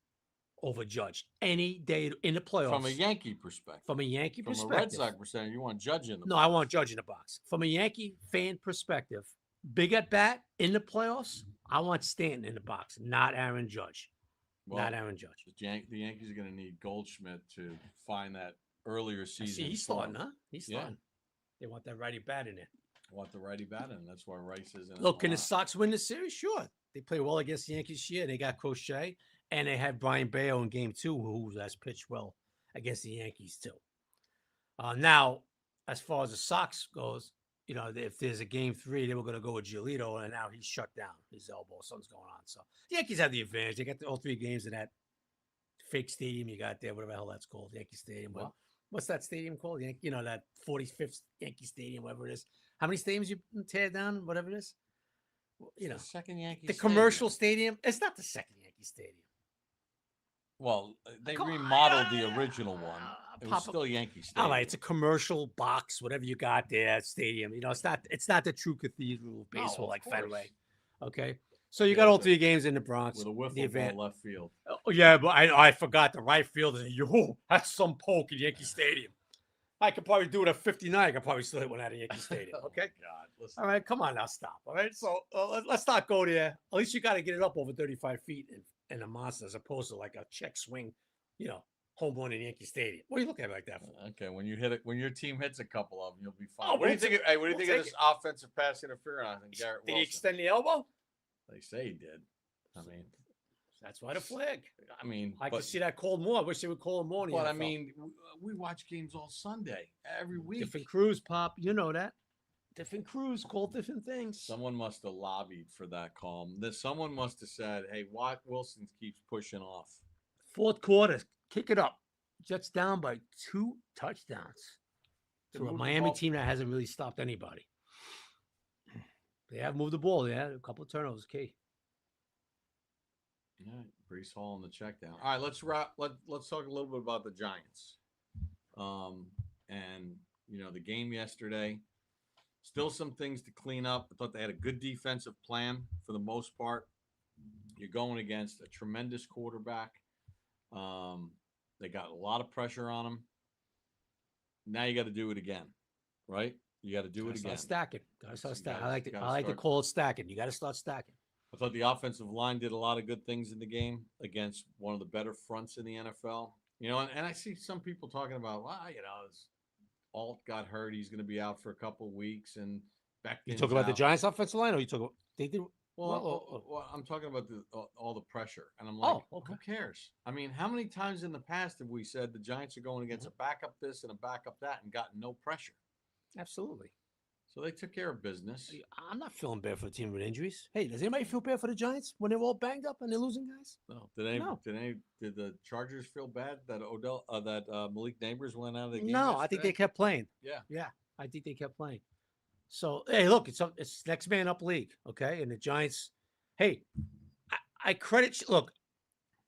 over Judge any day in the playoffs. From a Yankee perspective. From a Red Sox perspective, you want Judge in the box. No, I want Judge in the box. From a Yankee fan perspective, big at bat in the playoffs, I want Stanton in the box, not Aaron Judge. Well, not Aaron Judge. the Yankees are going to need Goldschmidt to find that earlier I season. see, he's form. starting, huh? He's Yeah. starting. They want that righty bat in there. Want the righty bat in. That's why Rice isn't. in Look, the can the lineup. Sox win the series? Sure. They play well against the Yankees here. They got Crochet, and they had Brian Bayo in game 2, who has pitched well against the Yankees, too. Now, as far as the Sox goes, you know, if there's a game 3, they were going to go with Giolito, and now he's shut down. His elbow, something's going on. So the Yankees have the advantage. They got all 3 games in that fake stadium you got there, whatever the hell that's called, Yankee Stadium. What? What's that stadium called? You know, that 45th Yankee Stadium, whatever it is. How many stadiums you tear down, whatever it is? You know, The second Yankee. the commercial stadium. It's not the second Yankee Stadium. Well, they Come on, remodeled the original one. It was Papa- still Yankee Stadium. All right, it's a commercial box, whatever you got there, stadium. You know, it's not the true cathedral of No, baseball of like course. Fenway. Okay, so you Yeah, got all but- 3 games in the Bronx. with a the wiffle event. ball left field. Oh yeah, but I forgot the right fielder. Yo, that's some poke in Yankee Stadium. I could probably do it at 59. I could probably still hit one out of Yankee Stadium. Okay. God, listen. All right, come on now, stop. All right, so let's not go there. At least you got to get it up over 35 feet in a monster, as opposed to like a check swing, you know, home run in Yankee Stadium. What are you looking at like that for? Okay, when you hit it, when your team hits a couple of them, you'll be fine. Oh, what do you we'll think? Hey, what do you we'll think of take this offensive pass interference on Garrett Did he Wilson? extend the elbow? They say he did. I mean, That's why the flag. I but, could see that called more. I wish they would call him more. in the but I NFL. mean, we watch games all Sunday, every week. Different crews, Pop. You know that. Different crews call different things. Someone must have lobbied for that call. Someone must have said, "Hey, Watt Wilson keeps pushing off." 4th quarter, kick it up. Jets down by 2 touchdowns They to a moved the Miami ball- team that hasn't really stopped anybody. They have moved the ball. They had a couple of turnovers. Key. Yeah, Brees Hall on the check down. All right, let's wrap. Let's talk a little bit about the Giants. And you know, the game yesterday. Still some things to clean up. I thought they had a good defensive plan for the most part. You're going against a tremendous quarterback. They got a lot of pressure on him. Now you got to do it again, right? You got to do it again. Start stacking. Got to start You stacking. gotta- I gotta like to start- call it stacking. You got to start stacking. I thought the offensive line did a lot of good things in the game against one of the better fronts in the NFL. You know, and I see some people talking about, well, you know, Alt got hurt. He's going to be out for a couple of weeks. And Becton's You talk about the out. Giants offensive line, or you talk about they did? Well, I'm talking about all the pressure. And I'm like, okay. who cares? I mean, how many times in the past have we said the Giants are going against a backup this and a backup that and gotten no pressure? Absolutely. So they took care of business. I'm not feeling bad for a team with injuries. Hey, does anybody feel bad for the Giants when they're all banged up and they're losing guys? No. No. Did the Chargers feel bad that Malik Neighbors went out of the game? No, I think they yesterday? kept playing. Yeah. I think they kept playing. So hey, look, it's next man up league, okay? And the Giants, hey, I credit. Look,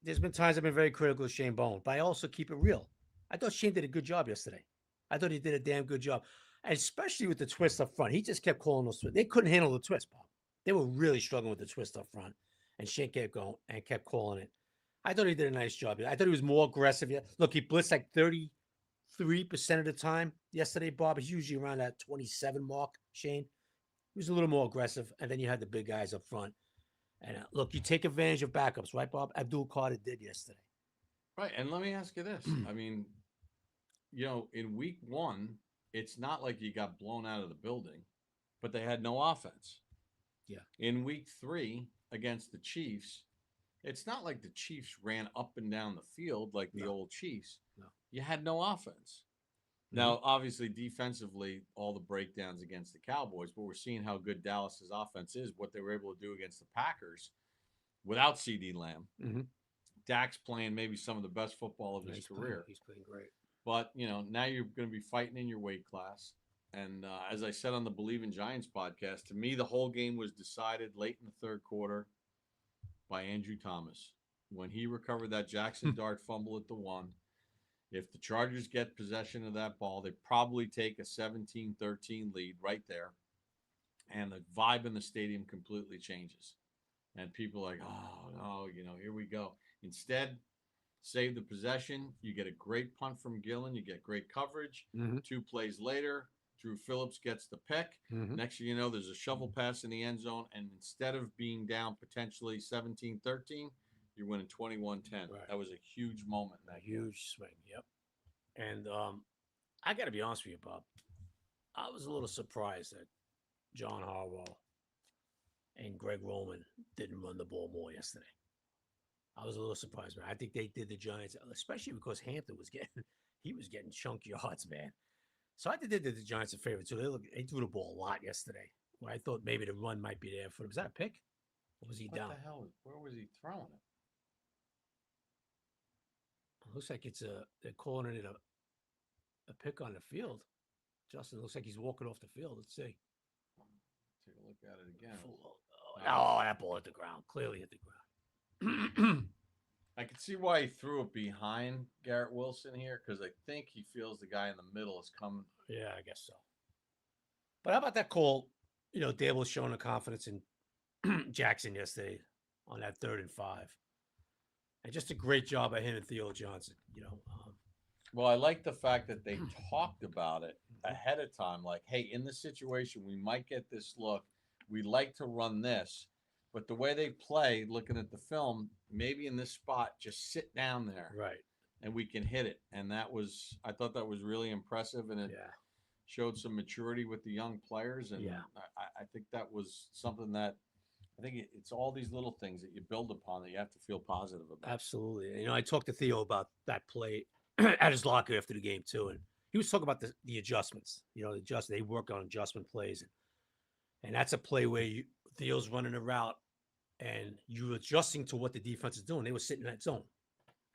there's been times I've been very critical of Shane Bowen, but I also keep it real. I thought Shane did a good job yesterday. I thought he did a damn good job, and especially with the twist up front. He just kept calling those twists. They couldn't handle the twist, Bob. They were really struggling with the twist up front, and Shane kept going and kept calling it. I thought he did a nice job. I thought he was more aggressive. Look, he blitzed like 33% of the time yesterday, Bob. He's usually around that 27 mark, Shane. He was a little more aggressive. And then you had the big guys up front. And look, you take advantage of backups, right, Bob? Abdul Carter did yesterday. Right. And let me ask you this. I mean, you know, in week 1, it's not like you got blown out of the building, but they had no offense. Yeah. In week 3 against the Chiefs, it's not like the Chiefs ran up and down the field like the old Chiefs. No. You had no offense. Now, obviously, defensively, all the breakdowns against the Cowboys, but we're seeing how good Dallas's offense is, what they were able to do against the Packers without CD Lamb. Mm-hmm. Dak's playing maybe some of the best football of his career. He's playing great. But, you know, now you're going to be fighting in your weight class. And as I said on the Believe in Giants podcast, to me, the whole game was decided late in the 3rd quarter by Andrew Thomas. When he recovered that Jackson Dart fumble at the 1, if the Chargers get possession of that ball, they probably take a 17-13 lead right there. And the vibe in the stadium completely changes. And people are like, oh, no, you know, here we go. Instead, save the possession. You get a great punt from Gillen. You get great coverage. 2 plays later, Drew Phillips gets the pick. Next thing you know, there's a shovel pass in the end zone. And instead of being down potentially 17-13, you're winning 21-10. Right. That was a huge moment in A that game. huge swing. Yep. And I got to be honest with you, Bob. I was a little surprised that John Harbaugh and Greg Roman didn't run the ball more yesterday. I was a little surprised, man. I think they did the Giants, especially because Hampton was getting chunk yards, man. So I think they did the Giants a favor too. They threw the ball a lot yesterday. Well, I thought maybe the run might be there for him. Was that a pick? Or was he What down? the hell? Where was he throwing it? Looks like they're calling it a pick on the field. Justin, looks like he's walking off the field. Let's see. Take a look at it again. Oh, that ball hit the ground. Clearly hit the ground. I can see why he threw it behind Garrett Wilson here because I think he feels the guy in the middle is coming. Yeah, I guess so. But how about that call? You know, Dable showing the confidence in Jackson yesterday on that 3rd and 5. And just a great job by him and Theo Johnson, you know. Well, I like the fact that they talked about it ahead of time. Like, hey, in this situation, we might get this look. We like to run this. But the way they play, looking at the film, maybe in this spot, just sit down there. Right. And we can hit it. And I thought that was really impressive. And it showed some maturity with the young players. And I think that was something that I think it's all these little things that you build upon that you have to feel positive about. Absolutely. You know, I talked to Theo about that play at his locker after the game too, and he was talking about the adjustments. You know, they work on adjustment plays, and that's a play where Theo's running a route, and you're adjusting to what the defense is doing. They were sitting in that zone,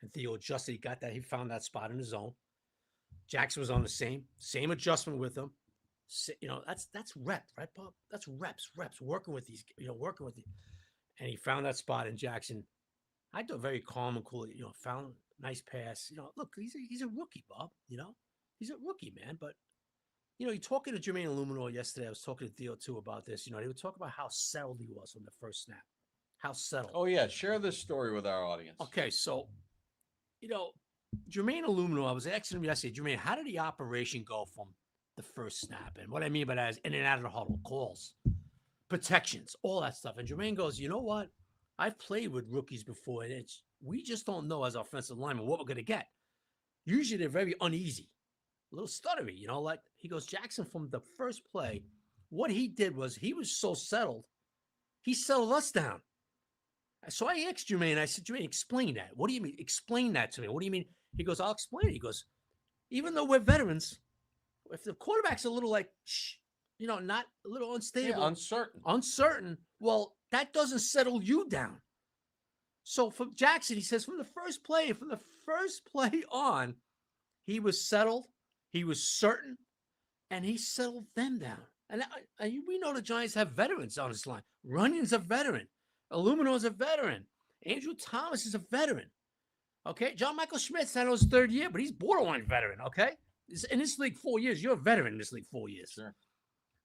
and Theo adjusted. He got that. He found that spot in the zone. Jackson was on the same adjustment with him. You know, that's reps, right, Bob? That's reps working with these. You know, working with the, and he found that spot in Jackson. I thought very calm and cool. You know, found nice pass. You know, look, he's a rookie, Bob. You know, he's a rookie, man. But you know, you're talking to Jermaine Illuminor yesterday. I was talking to Theo too about this. You know, they were talking about how settled he was on the first snap. How settled. Oh yeah, share this story with our audience. Okay, so you know, Jermaine Illuminor, I was asking him yesterday, Jermaine, how did the operation go from the first snap? And what I mean by that is in and out of the huddle, calls, protections, all that stuff. And Jermaine goes, you know what? I've played with rookies before, and we just don't know as offensive linemen what we're going to get. Usually they're very uneasy, a little stuttery, you know, like he goes, Jackson from the first play, what he did was he was so settled, he settled us down. So I asked Jermaine, I said, Jermaine, explain that. What do you mean? Explain that to me. What do you mean? He goes, I'll explain it. He goes, even though we're veterans, if the quarterback's a little like, you know, not a little unstable, uncertain, well, that doesn't settle you down. So for Jackson, he says from the first play on, he was settled, he was certain, and he settled them down. And we know the Giants have veterans on this line. Runyon's a veteran. Illuminor's a veteran. Andrew Thomas is a veteran. Okay, John Michael Schmidt's not on his 3rd year, but he's borderline veteran. Okay, in this league 4 years, you're a veteran in this league 4 years. Sure.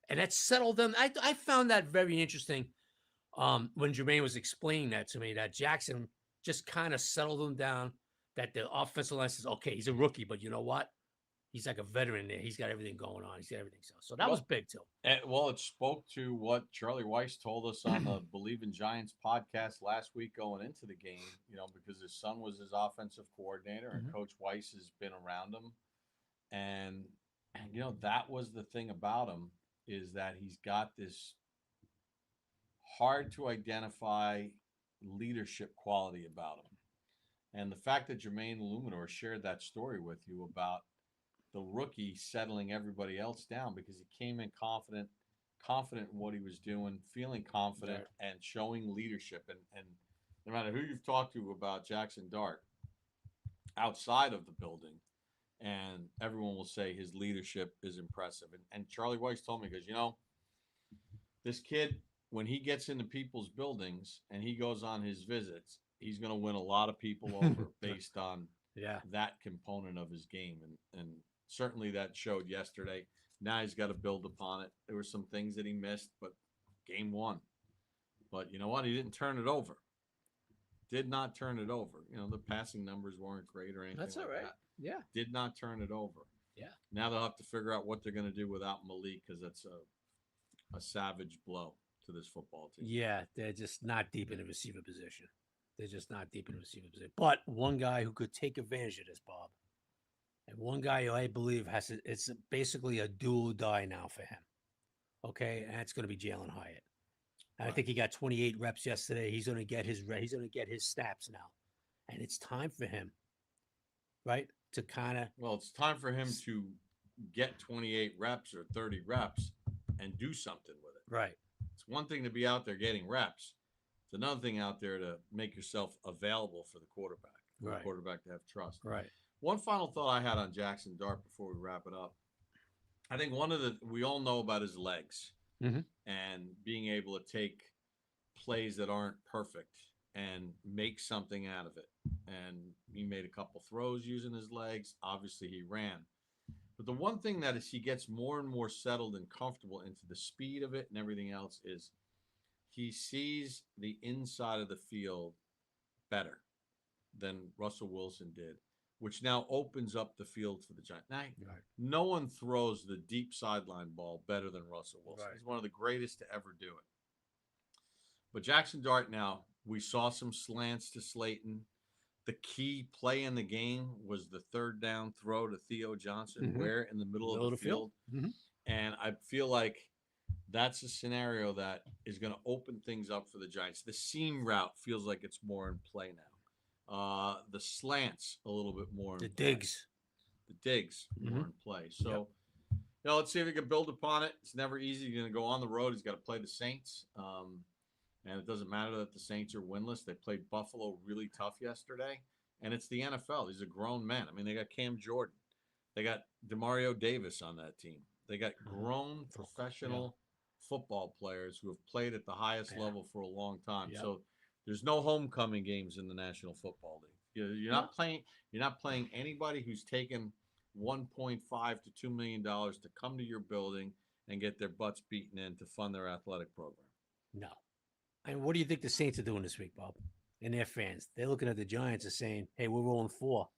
And that settled them. I found that very interesting when Jermaine was explaining that to me, that Jackson just kind of settled them down, that the offensive line says, okay, he's a rookie, but you know what? He's like a veteran there. He's got everything going on. He's got everything. So that was big too. Well, it spoke to what Charlie Weiss told us on the Believe in Giants podcast last week going into the game, you know, because his son was his offensive coordinator and Coach Weiss has been around him. And, you know, that was the thing about him, is that he's got this hard to identify leadership quality about him. And the fact that Jermaine Illuminor shared that story with you about the rookie settling everybody else down because he came in confident in what he was doing, feeling confident and showing leadership. And no matter who you've talked to about Jackson Dart outside of the building, and everyone will say his leadership is impressive. And Charlie Weiss told me, because, you know, this kid, when he gets into people's buildings and he goes on his visits, he's going to win a lot of people over based on that component of his game. And certainly that showed yesterday. Now he's got to build upon it. There were some things that he missed, but game 1. But you know what? He didn't turn it over. Did not turn it over. You know, the passing numbers weren't great or anything. That's all right. Yeah. Did not turn it over. Yeah. Now they'll have to figure out what they're going to do without Malik, because that's a savage blow to this football team. Yeah, they're just not deep in the receiver position. They're just not deep in the receiver position. But one guy who could take advantage of this, Bob, and one guy who I believe it's basically a do or die now for him. Okay, and it's going to be Jalen Hyatt. And I think he got 28 reps yesterday. He's going to get his snaps now, and it's time for him, right, to kind of. Well, it's time for him to get 28 reps or 30 reps and do something with it. Right. It's one thing to be out there getting reps. It's another thing out there to make yourself available for the quarterback. For the quarterback to have trust. Right. One final thought I had on Jackson Dart before we wrap it up. I think we all know about his legs and being able to take plays that aren't perfect and make something out of it. And he made a couple throws using his legs. Obviously, he ran. But the one thing that as he gets more and more settled and comfortable into the speed of it and everything else is he sees the inside of the field better than Russell Wilson did, which now opens up the field for the Giants. Now, no one throws the deep sideline ball better than Russell Wilson. He's one of the greatest to ever do it. But Jackson Dart now, we saw some slants to Slayton. The key play in the game was the third down throw to Theo Johnson, where in the middle of the field. And I feel like that's a scenario that is going to open things up for the Giants. The seam route feels like it's more in play now. The slants a little bit more in play. The digs more in play. So, let's see if we can build upon it. It's never easy. You're going to go on the road. He's got to play the Saints. And it doesn't matter that the Saints are winless. They played Buffalo really tough yesterday. And it's the NFL. These are grown men. I mean, they got Cam Jordan. They got Demario Davis on that team. They got grown professional football players who have played at the highest level for a long time. So there's no homecoming games in the National Football League. You're not playing. You're not playing anybody who's taken $1.5 to $2 million to come to your building and get their butts beaten in to fund their athletic program. No. And what do you think the Saints are doing this week, Bob? And their fans, they're looking at the Giants and saying, "Hey, we're rolling 4.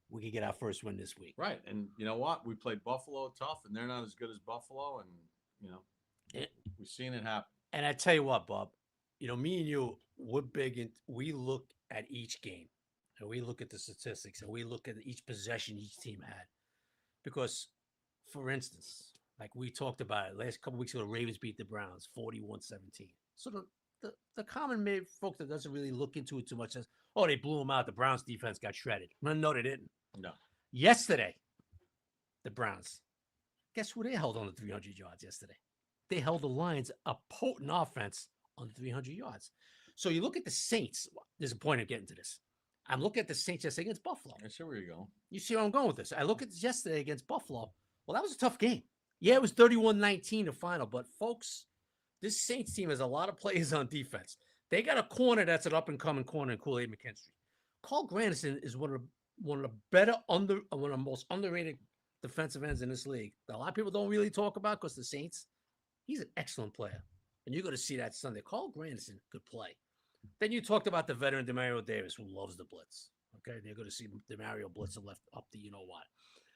We can get our first win this week." Right. And you know what? We played Buffalo tough, and they're not as good as Buffalo. And, we've seen it happen. And I tell you what, Bob, me and you, we're big, and we look at each game, and we look at the statistics, and we look at each possession each team had. Because, for instance, like we talked about it last couple weeks ago, the Ravens beat the Browns 41-17. So the common folk that doesn't really look into it too much says, "Oh, they blew them out. The Browns defense got shredded." No, they didn't. No. Yesterday, the Browns, guess who they held on to 300 yards yesterday? They held the Lions, a potent offense, on 300 yards. So you look at the Saints. There's a point of getting to this. I'm looking at the Saints yesterday against Buffalo. I see where you're going. You see where I'm going with this. I look at this yesterday against Buffalo. Well, that was a tough game. Yeah, it was 31-19 the final. But, folks, this Saints team has a lot of players on defense. They got a corner that's an up-and-coming corner in Kool-Aid McKinstry. Carl Granderson is one of the most underrated defensive ends in this league that a lot of people don't really talk about because the Saints, he's an excellent player. And you're going to see that Sunday. Carl Granderson could play. Then you talked about the veteran Demario Davis, who loves the blitz. Okay, they're going to see Demario blitz left up the you-know-what.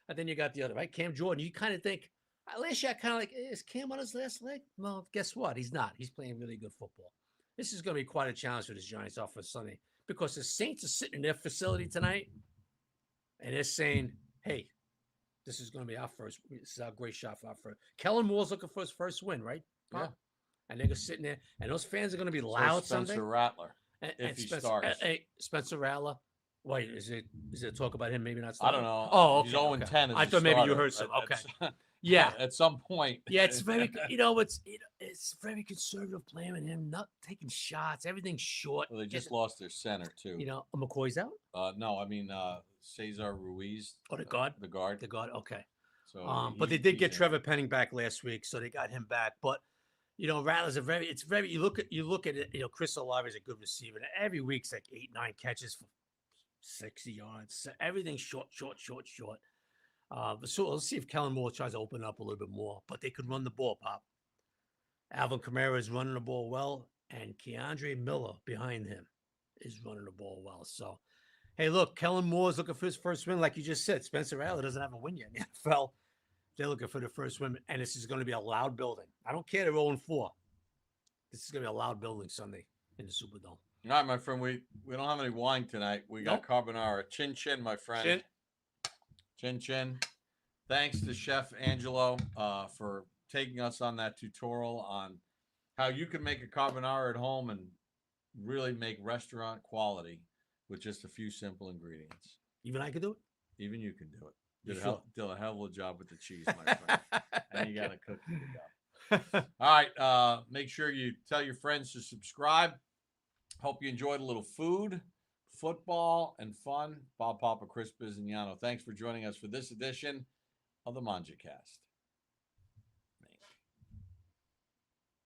And then you got the other, right? Cam Jordan. You kind of think, last year I kind of like, is Cam on his last leg? Well, guess what? He's not. He's playing really good football. This is going to be quite a challenge for the Giants off for Sunday because the Saints are sitting in their facility tonight and they're saying, "Hey, this is going to be our first. This is our great shot for our first." Kellen Moore's looking for his first win, right? Yeah. And they're sitting there, and those fans are going to be loud Spencer Sunday. Rattler, and he starts. Spencer Rattler. Wait, is it talk about him maybe not starting? I don't know. Oh, okay. He's 0-10 as I a thought maybe you starter. heard some. Okay. Yeah. At some point. Yeah, it's very, it's very conservative playing with him, not taking shots, everything's short. Well, they just lost their center too. McCoy's out. No, I mean Cesar Ruiz. Oh, the guard. The guard. Okay. So, but they did get Trevor Penning back last week, so they got him back. But Rattler's you look at it. Chris Olave is a good receiver. And every week's like 8-9 catches for 60 yards. Everything's short. So let's see if Kellen Moore tries to open up a little bit more. But they could run the ball, Pop. Alvin Kamara is running the ball well, and Keandre Miller behind him is running the ball well. So, hey, look, Kellen Moore is looking for his first win, like you just said. Spencer Rattler doesn't have a win yet in the NFL. They're looking for the first win, and this is going to be a loud building. I don't care they're 0-4. This is going to be a loud building Sunday in the Superdome. All right, my friend. We don't have any wine tonight. We got carbonara. Chin chin, my friend. Chin. Chin chin. Thanks to Chef Angelo for taking us on that tutorial on how you can make a carbonara at home and really make restaurant quality with just a few simple ingredients. Even I could do it. Even you can do it. You Did, sure? did a hell of a job with the cheese, my friend. And you got a cookie to go. All right. Make sure you tell your friends to subscribe. Hope you enjoyed a little food, football, and fun. Bob Papa, Chris Bizignano. Thanks for joining us for this edition of the Mangia Cast.